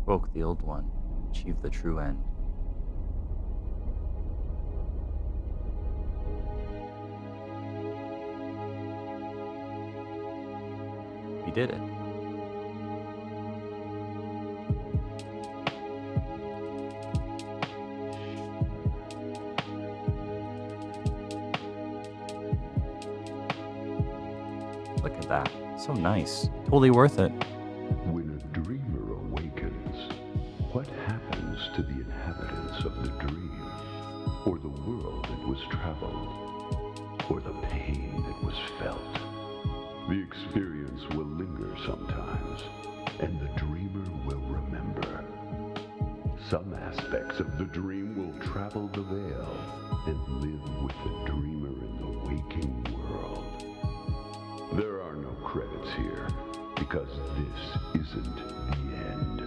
Broke the old one. Achieve the true end. We did it. Look at that. So nice. Totally worth it. When a dreamer awakens, what happens to the inhabitants of the dream? Or the world that was traveled? Or the pain that was felt? The experience will linger sometimes, and the dreamer will remember. Some aspects of the dream will travel the veil and live with the dreamer in the waking world. There are no credits here, because this isn't the end.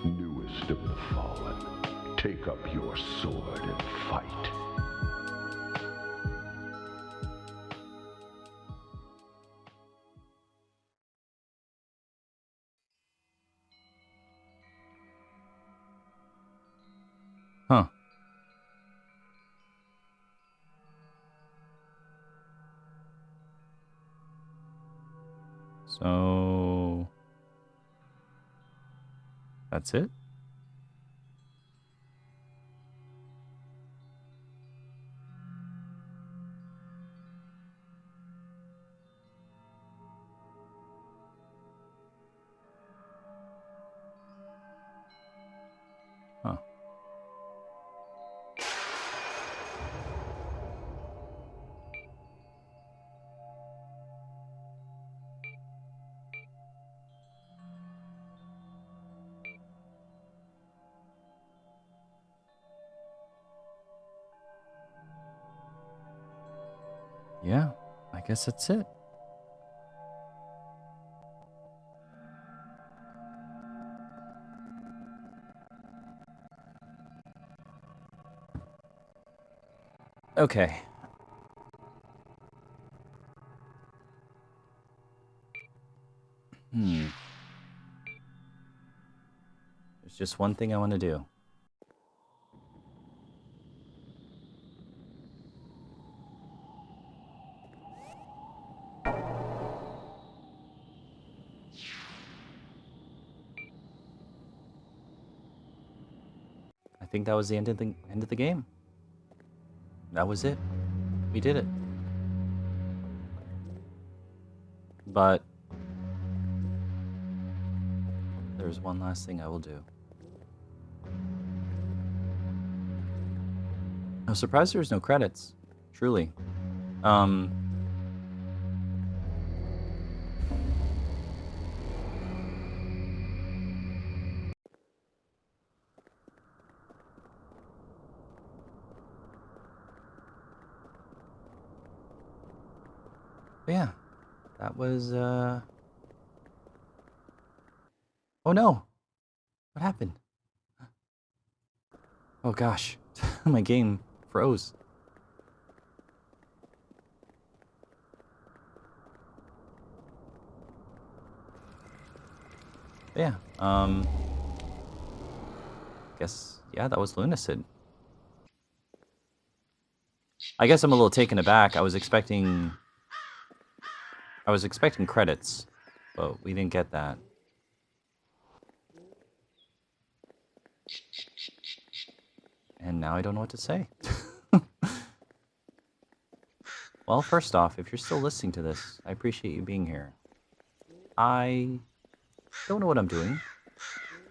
Newest of the fallen, take up your sword and fight. Huh. So that's it? Huh. yeah, I guess that's it. Okay. There's just one thing I want to do. I think that was the end of the game. That was it. We did it. But there's one last thing I will do. I'm surprised there's no credits. Truly. But yeah, that was, oh no! What happened? Oh gosh, my game froze. But yeah, guess, yeah, that was Lunacid. I guess I'm a little taken aback. I was expecting credits, but we didn't get that. And now I don't know what to say. Well, first off, if you're still listening to this, I appreciate you being here. I don't know what I'm doing.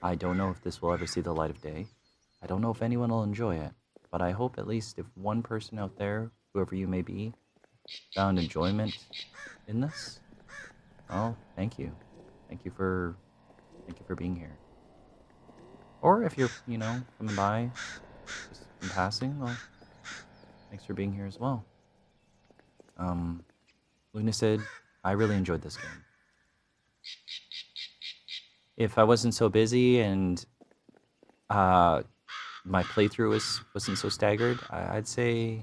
I don't know if this will ever see the light of day. I don't know if anyone will enjoy it, but I hope at least if one person out there, whoever you may be, found enjoyment in this. Well, thank you. Thank you for being here. Or if you're, coming by, just in passing, well, thanks for being here as well. Lunacid, I really enjoyed this game. If I wasn't so busy and my playthrough wasn't so staggered, I'd say...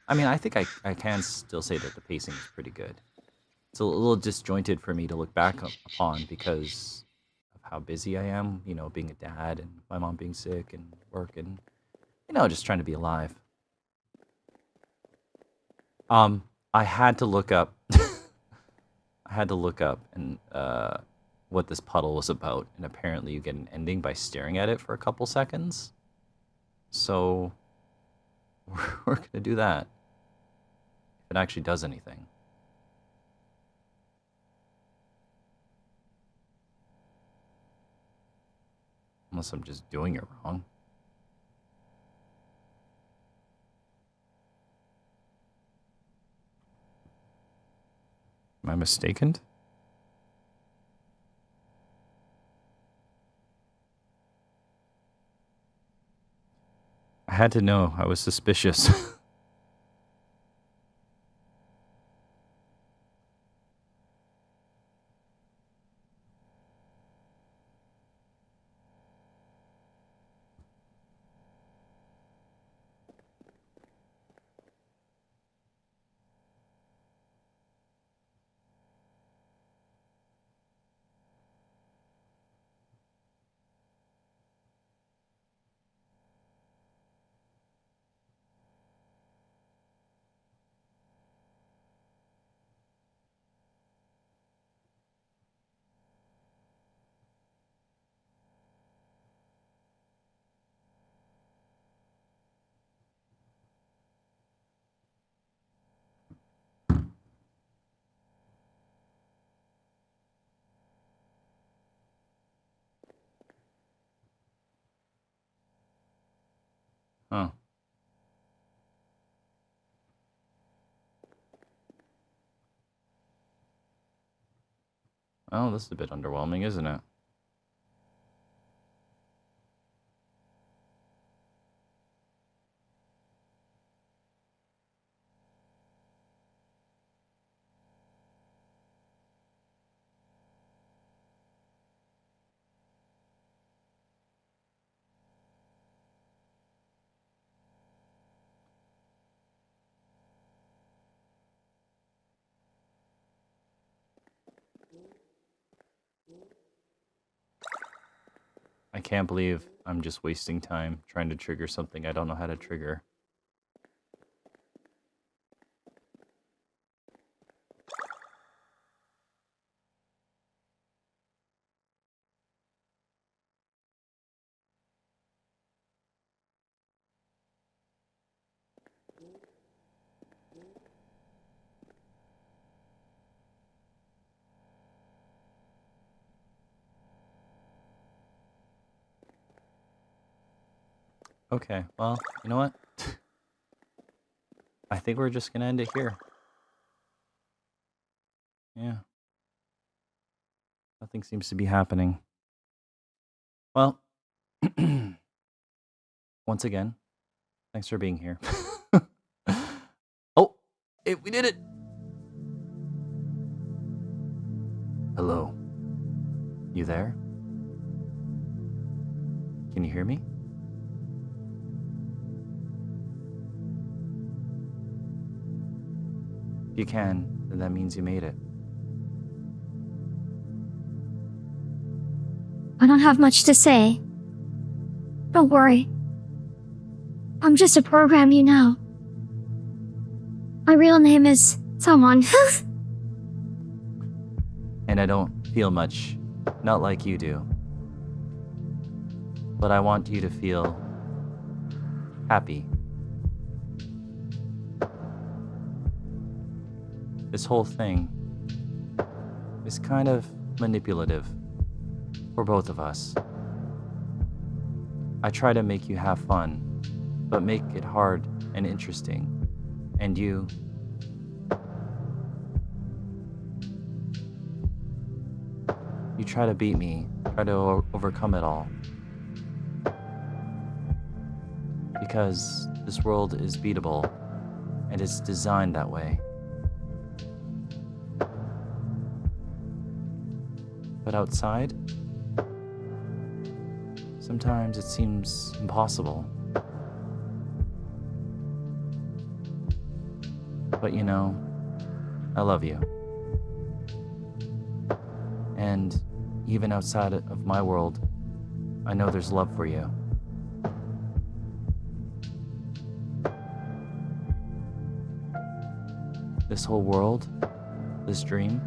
I mean, I think I can still say that the pacing is pretty good. It's a little disjointed for me to look back upon because of how busy I am, being a dad and my mom being sick and work and, just trying to be alive. I had to look up. And what this puddle was about, and apparently you get an ending by staring at it for a couple seconds. So we're gonna do that. If it actually does anything. Unless I'm just doing it wrong. Am I mistaken? I had to know. I was suspicious. Huh. Oh, this is a bit underwhelming, isn't it? can't believe I'm just wasting time trying to trigger something I don't know how to trigger. Okay, well, you know what? I think we're just gonna end it here. Yeah. Nothing seems to be happening. Well, once again, thanks for being here. Oh, we did it! Hello. You there? Can you hear me? If you can, then that means you made it. I don't have much to say. Don't worry. I'm just a program, you know. My real name is Someone. And I don't feel much, not like you do. But I want you to feel happy. This whole thing is kind of manipulative for both of us. I try to make you have fun, but make it hard and interesting. And you try to beat me, try to overcome it all. Because this world is beatable, and it's designed that way. But outside, sometimes it seems impossible. But you know, I love you. And even outside of my world, I know there's love for you. This whole world, this dream,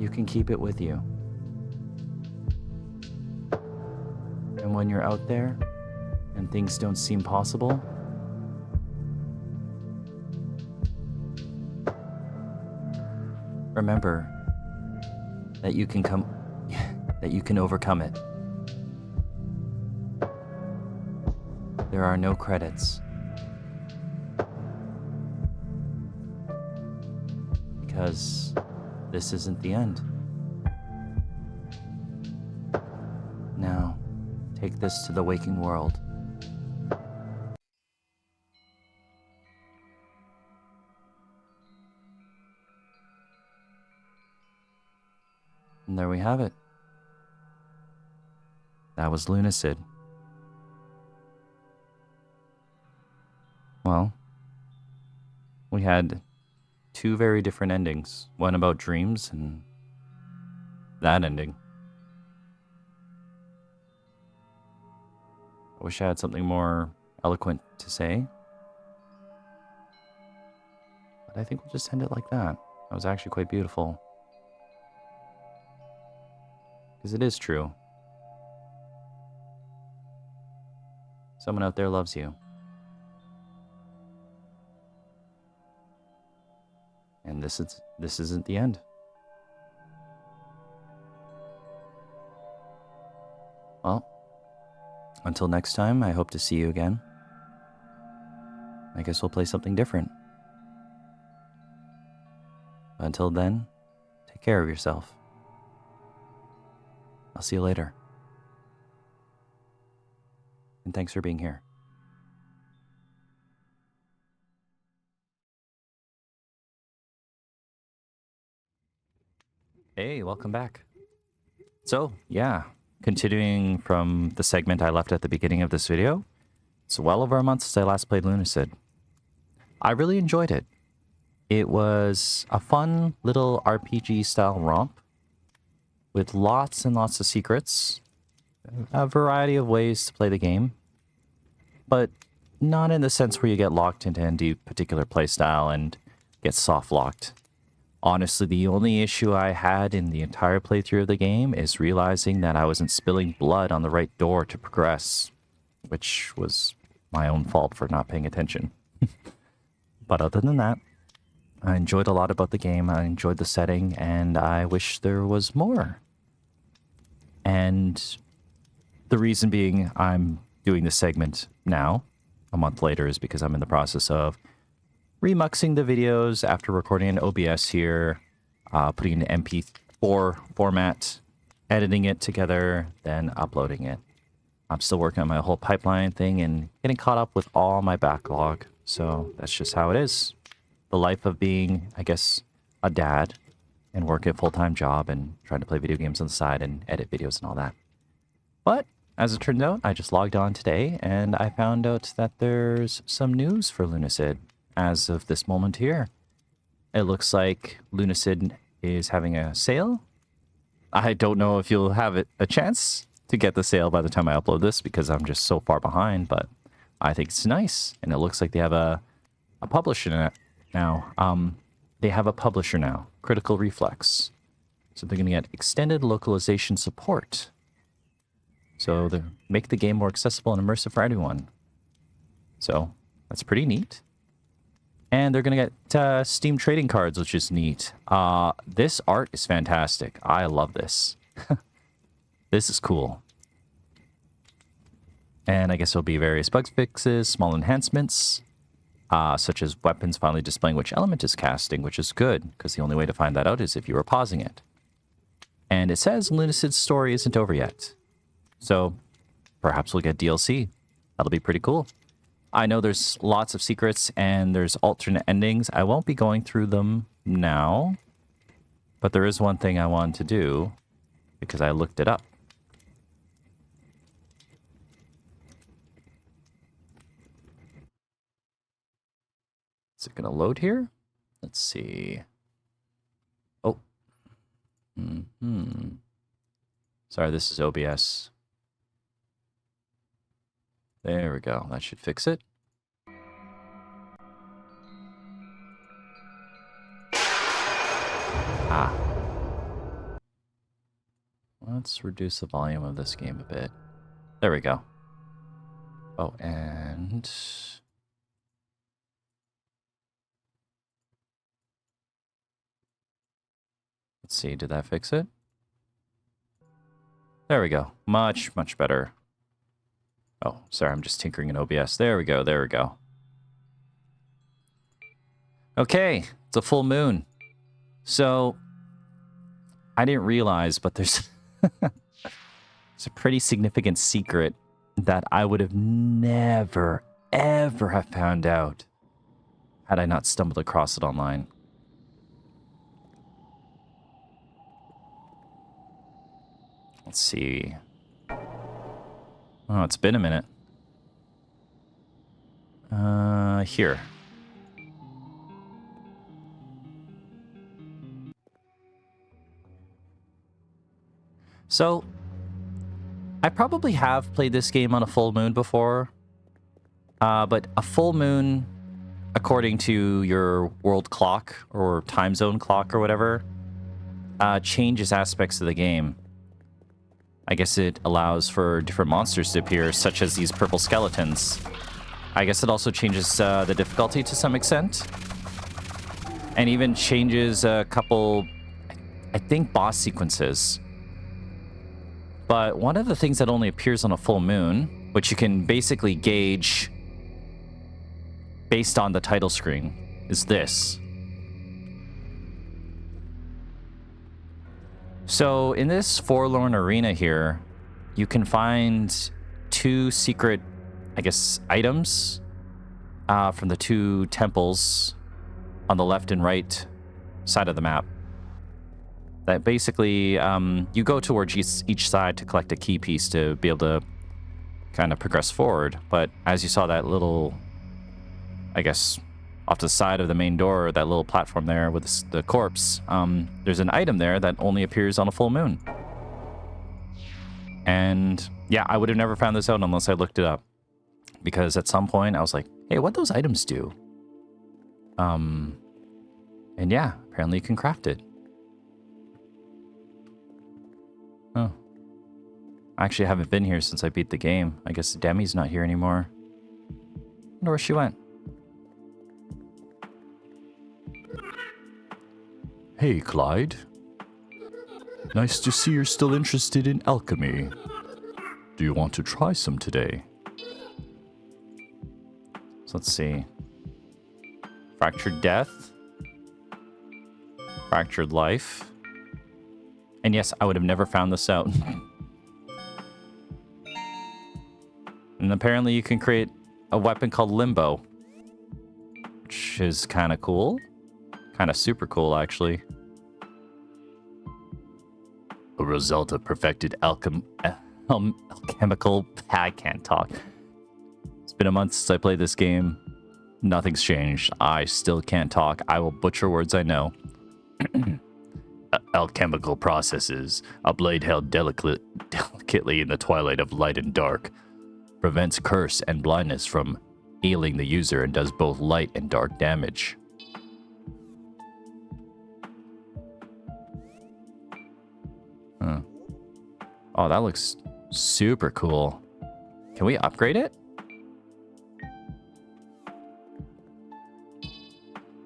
you can keep it with you. And when you're out there and things don't seem possible, remember that you can overcome it. There are no credits. Because this isn't the end. Now, take this to the waking world. And there we have it. That was Lunacid. Well, we had two very different endings. One about dreams and that ending. I wish I had something more eloquent to say. But I think we'll just end it like that. That was actually quite beautiful. Because it is true. Someone out there loves you. And this isn't the end. Well, until next time, I hope to see you again. I guess we'll play something different. Until then, take care of yourself. I'll see you later. And thanks for being here. Hey, welcome back. So, yeah, continuing from the segment I left at the beginning of this video, it's well over a month since I last played Lunacid. I really enjoyed it. It was a fun little RPG-style romp with lots and lots of secrets, a variety of ways to play the game, but not in the sense where you get locked into any particular playstyle and get soft locked. Honestly, the only issue I had in the entire playthrough of the game is realizing that I wasn't spilling blood on the right door to progress, which was my own fault for not paying attention. But other than that, I enjoyed a lot about the game. I enjoyed the setting, and I wish there was more. And the reason being I'm doing this segment now, a month later, is because I'm in the process of remuxing the videos after recording an OBS here, putting an MP4 format, editing it together, then uploading it. I'm still working on my whole pipeline thing and getting caught up with all my backlog. So that's just how it is. The life of being, I guess, a dad and working a full-time job and trying to play video games on the side and edit videos and all that. But as it turns out, I just logged on today and I found out that there's some news for Lunacid as of this moment here. It looks like Lunacid is having a sale. I don't know if you'll have a chance to get the sale by the time I upload this because I'm just so far behind, but I think it's nice. And it looks like they have a publisher now. They have a publisher now, Critical Reflex. So they're going to get extended localization support. So they make the game more accessible and immersive for anyone. So that's pretty neat. And they're going to get Steam trading cards, which is neat. This art is fantastic. I love this. This is cool. And I guess there'll be various bug fixes, small enhancements, such as weapons finally displaying which element is casting, which is good, because the only way to find that out is if you were pausing it. And it says Lunacid's story isn't over yet. So perhaps we'll get DLC. That'll be pretty cool. I know there's lots of secrets and there's alternate endings. I won't be going through them now, but there is one thing I wanted to do because I looked it up. Is it going to load here? Let's see. Oh. Sorry, this is OBS. There we go. That should fix it. Let's reduce the volume of this game a bit. There we go. Oh, and... let's see, did that fix it? There we go. Much, much better. Oh, sorry, I'm just tinkering in OBS. There we go, there we go. Okay, it's a full moon. So, I didn't realize, but there's it's a pretty significant secret that I would have never, ever have found out had I not stumbled across it online. Let's see. Oh, it's been a minute. Here. So, I probably have played this game on a full moon before, but a full moon, according to your world clock or time zone clock or whatever, changes aspects of the game. I guess it allows for different monsters to appear, such as these purple skeletons. I guess it also changes the difficulty to some extent. And even changes a couple, I think, boss sequences. But one of the things that only appears on a full moon, which you can basically gauge based on the title screen, is this. So in this forlorn arena here, you can find two secret, I guess, items from the two temples on the left and right side of the map. That basically, you go towards each side to collect a key piece to be able to kind of progress forward. But as you saw that little, I guess, off to the side of the main door, that little platform there with the corpse, there's an item there that only appears on a full moon. And yeah, I would have never found this out unless I looked it up. Because at some point I was like, hey, what those items do? And yeah, apparently you can craft it. Oh. I actually haven't been here since I beat the game. I guess Demi's not here anymore. Wonder where she went. Hey, Clyde. Nice to see you're still interested in alchemy. Do you want to try some today? So let's see. Fractured death. Fractured life. And yes, I would have never found this out. And apparently you can create a weapon called Limbo. Which is kind of cool. Kind of super cool, actually. A result of perfected alchemical... I can't talk. It's been a month since I played this game. Nothing's changed. I still can't talk. I will butcher words I know. alchemical processes. A blade held delicately in the twilight of light and dark. Prevents curse and blindness from ailing the user and does both light and dark damage. Huh. Oh, that looks super cool. Can we upgrade it?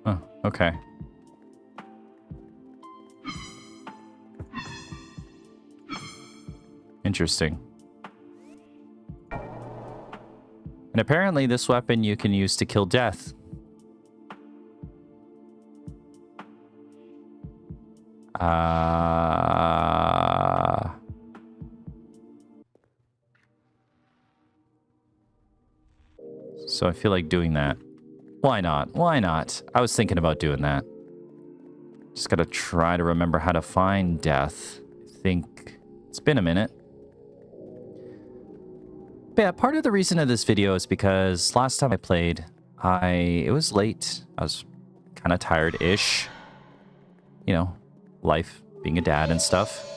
Oh, okay. Interesting. And apparently this weapon you can use to kill death. So I feel like doing that. Why not? Why not? I was thinking about doing that. Just gotta try to remember how to find death. I think it's been a minute. But yeah, part of the reason of this video is because last time I played, it was late. I was kind of tired-ish. You know, life, being a dad and stuff.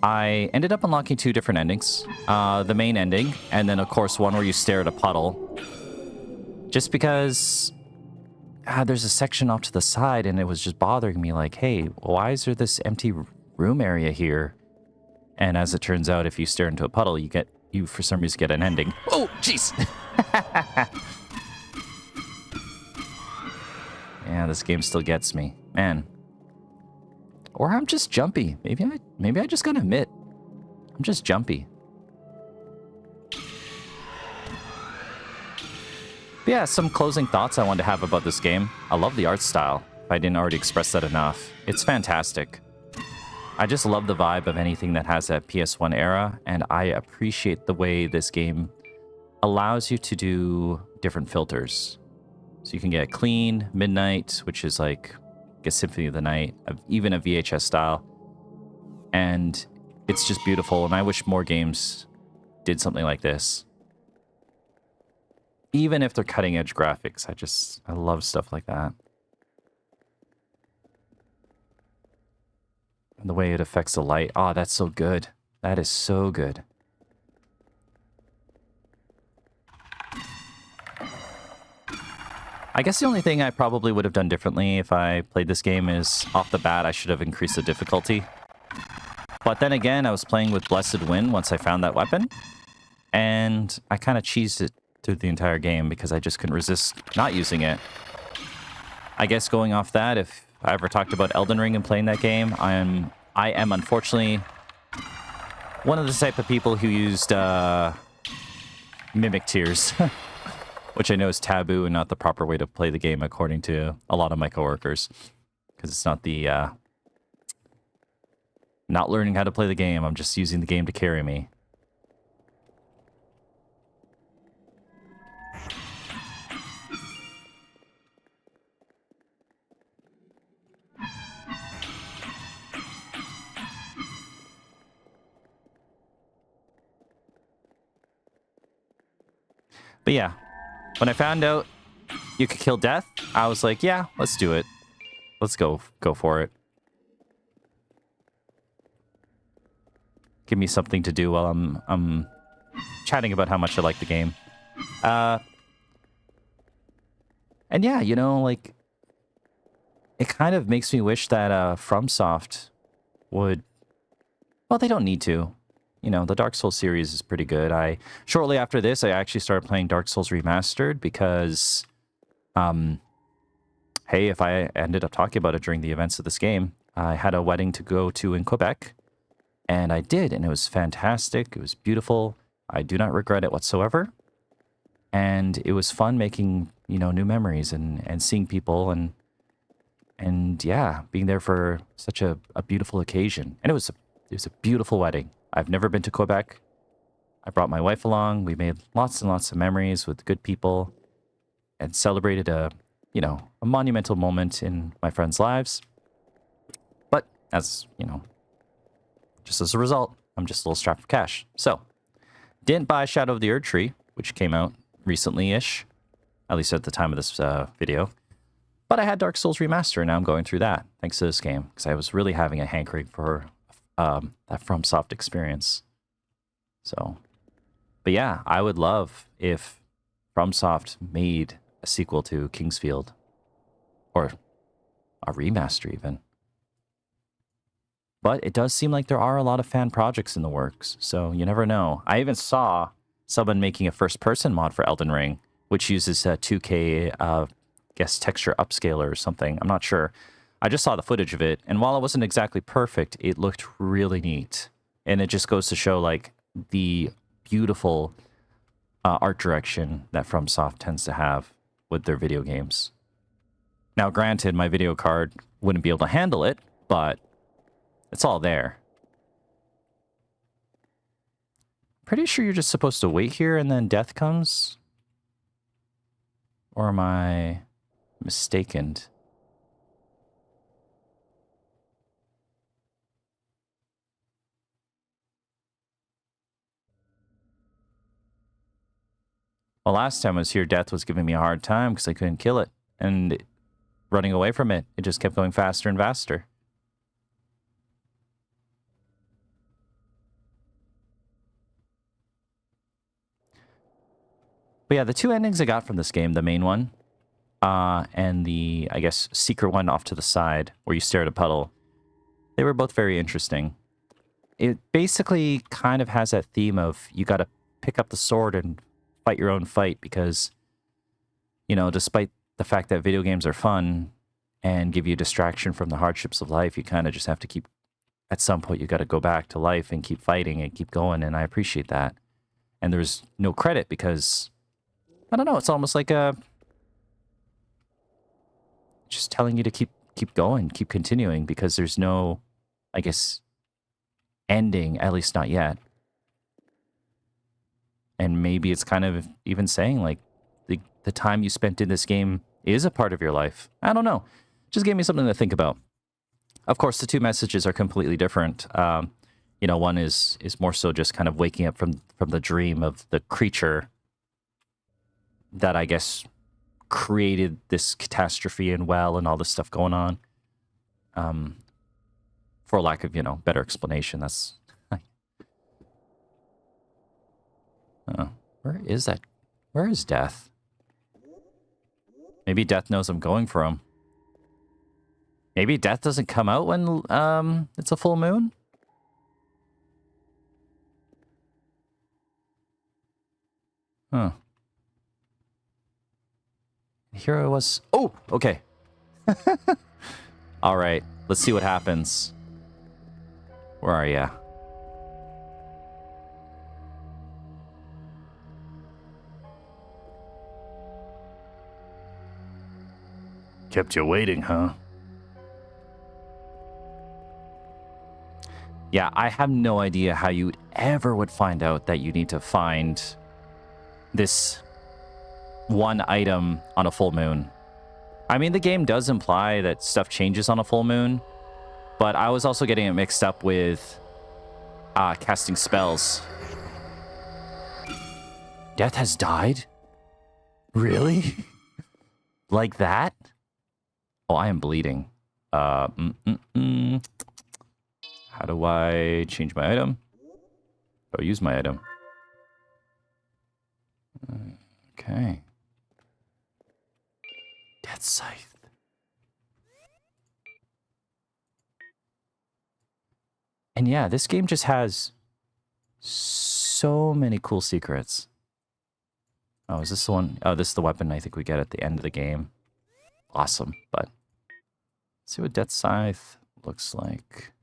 I ended up unlocking 2 different endings. The main ending, and then of course one where you stare at a puddle. Just because there's a section off to the side and it was just bothering me like, hey, why is there this empty room area here? And as it turns out, if you stare into a puddle, you for some reason get an ending. Oh, jeez. Yeah, this game still gets me, man. Or I'm just jumpy. Maybe I just gotta admit, I'm just jumpy. But yeah, some closing thoughts I wanted to have about this game. I love the art style, if I didn't already express that enough. It's fantastic. I just love the vibe of anything that has that PS1 era, and I appreciate the way this game allows you to do different filters. So you can get clean, midnight, which is like a Symphony of the Night, even a VHS style. And it's just beautiful, and I wish more games did something like this. Even if they're cutting edge graphics, I love stuff like that. And the way it affects the light. Oh, that's so good. That is so good. I guess the only thing I probably would have done differently if I played this game is, off the bat, I should have increased the difficulty. But then again, I was playing with Blessed Wind once I found that weapon. And I kind of cheesed it through the entire game because I just couldn't resist not using it. I guess going off that, if I ever talked about Elden Ring and playing that game, I am unfortunately one of the type of people who used mimic tears, which I know is taboo and not the proper way to play the game according to a lot of my coworkers, because it's not the not learning how to play the game. I'm just using the game to carry me. But yeah, when I found out you could kill death, I was like, yeah, let's do it. Let's go for it. give me something to do while I'm chatting about how much I like the game. And yeah, you know, like, it kind of makes me wish that FromSoft would... Well, they don't need to. You know, the Dark Souls series is pretty good. Shortly after this, I actually started playing Dark Souls Remastered because, hey, if I ended up talking about it during the events of this game, I had a wedding to go to in Quebec, and I did, and it was fantastic. It was beautiful. I do not regret it whatsoever. And it was fun making, you know, new memories and seeing people and yeah, being there for such a beautiful occasion. And it was a beautiful wedding. I've never been to Quebec. I brought my wife along. We made lots and lots of memories with good people and celebrated a monumental moment in my friends' lives. But as, you know, just as a result, I'm just a little strapped for cash. So, didn't buy Shadow of the Erd Tree, which came out recently-ish, at least at the time of this video. But I had Dark Souls Remaster, and now I'm going through that, thanks to this game, because I was really having a hankering for that FromSoft experience. So, but yeah, I would love if FromSoft made a sequel to Kingsfield, or a remaster even. But it does seem like there are a lot of fan projects in the works, so you never know. I even saw someone making a first-person mod for Elden Ring, which uses a 2K, guess texture upscaler or something. I'm not sure. I just saw the footage of it, and while it wasn't exactly perfect, it looked really neat. And it just goes to show, like, the beautiful art direction that FromSoft tends to have with their video games. Now, granted, my video card wouldn't be able to handle it, but it's all there. Pretty sure you're just supposed to wait here and then death comes? Or am I mistaken? Well, last time I was here, death was giving me a hard time because I couldn't kill it. And running away from it, it just kept going faster and faster. But yeah, the two endings I got from this game, the main one, and the, I guess, secret one off to the side, where you stare at a puddle, they were both very interesting. It basically kind of has that theme of you got to pick up the sword and fight your own fight because, you know, despite the fact that video games are fun and give you distraction from the hardships of life, you kind of just have to keep, at some point, you got to go back to life and keep fighting and keep going, and I appreciate that. And there's no credit because, I don't know, it's almost like just telling you to keep going, keep continuing, because there's no, I guess, ending, at least not yet. And maybe it's kind of even saying, like, the time you spent in this game is a part of your life. I don't know. Just gave me something to think about. Of course, the two messages are completely different. You know, one is more so just kind of waking up from the dream of the creature that, I guess, created this catastrophe and all this stuff going on. For lack of, you know, better explanation, that's... where is that? Where is Death? Maybe Death knows I'm going for him. Maybe Death doesn't come out when it's a full moon? Huh. Here I was. Oh, okay. All right, let's see what happens. Where are ya? Kept you waiting, huh? Yeah, I have no idea how you ever would find out that you need to find this one item on a full moon. I mean, the game does imply that stuff changes on a full moon, but I was also getting it mixed up with casting spells. Death has died? Really? Like that? Oh, I am bleeding. How do I change my item? Oh, use my item. Okay. Death Scythe. And yeah, this game just has so many cool secrets. Oh, is this the one? Oh, this is the weapon I think we get at the end of the game. Awesome, but let's see what Death Scythe looks like.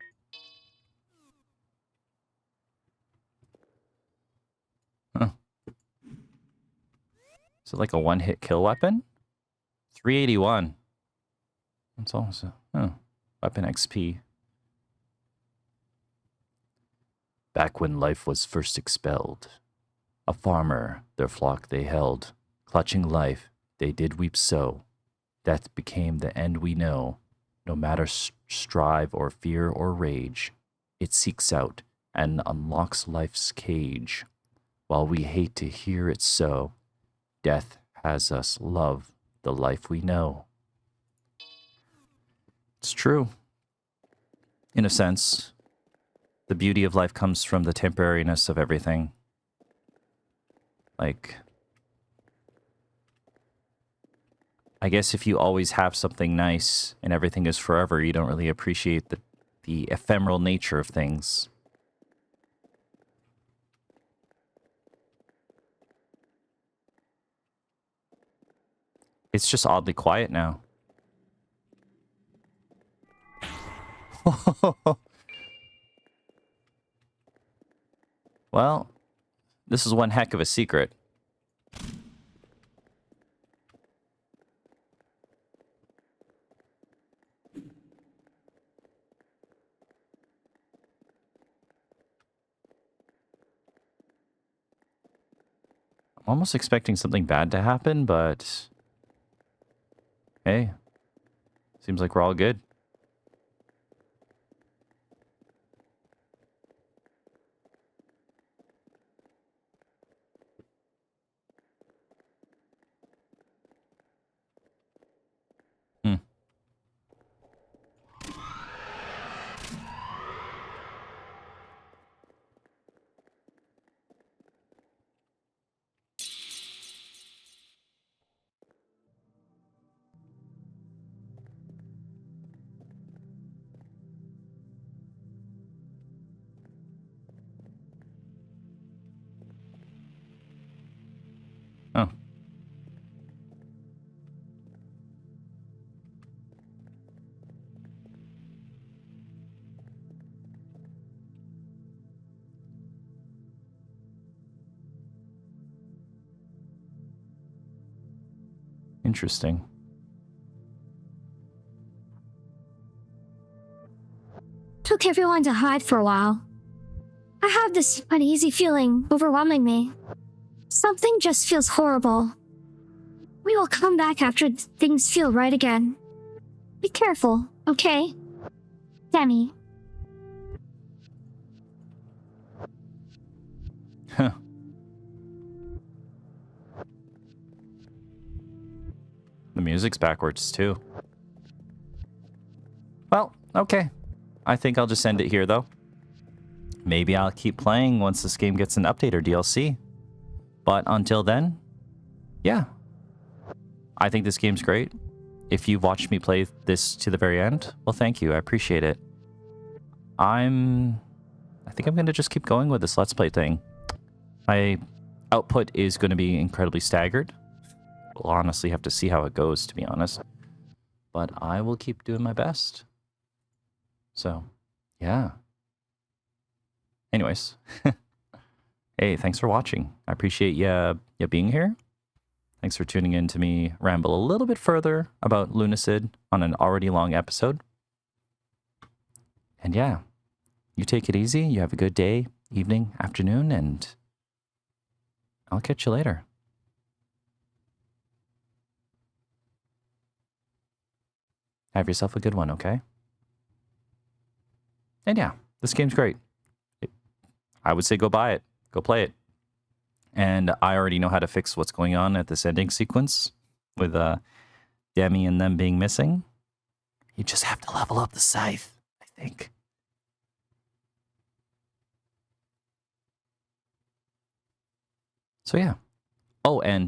Huh. Is it like a one-hit kill weapon? 381. That's also, oh, weapon XP. Back when life was first expelled, a farmer, their flock they held, clutching life, they did weep so. Death became the end we know. No matter strive or fear or rage, it seeks out and unlocks life's cage. While we hate to hear it so, death has us love the life we know. It's true. In a sense, the beauty of life comes from the temporariness of everything. Like, I guess if you always have something nice and everything is forever, you don't really appreciate the ephemeral nature of things. It's just oddly quiet now. Well, this is one heck of a secret. I'm almost expecting something bad to happen, but hey, seems like we're all good. Oh. Interesting. Took everyone to hide for a while. I have this uneasy feeling overwhelming me. Something just feels horrible. We will come back after things feel right again. Be careful, okay? Demi. Huh. The music's backwards, too. Well, okay. I think I'll just end it here, though. Maybe I'll keep playing once this game gets an update or DLC. But until then, yeah. I think this game's great. If you've watched me play this to the very end, well, thank you. I appreciate it. I think I'm going to just keep going with this Let's Play thing. My output is going to be incredibly staggered. We'll honestly have to see how it goes, to be honest. But I will keep doing my best. So, yeah. Anyways. Hey, thanks for watching. I appreciate you being here. Thanks for tuning in to me ramble a little bit further about Lunacid on an already long episode. And yeah, you take it easy. You have a good day, evening, afternoon, and I'll catch you later. Have yourself a good one, okay? And yeah, this game's great. I would say go buy it. Go play it. And I already know how to fix what's going on at this ending sequence with Demi and them being missing. You just have to level up the scythe, I think. So yeah. Oh, and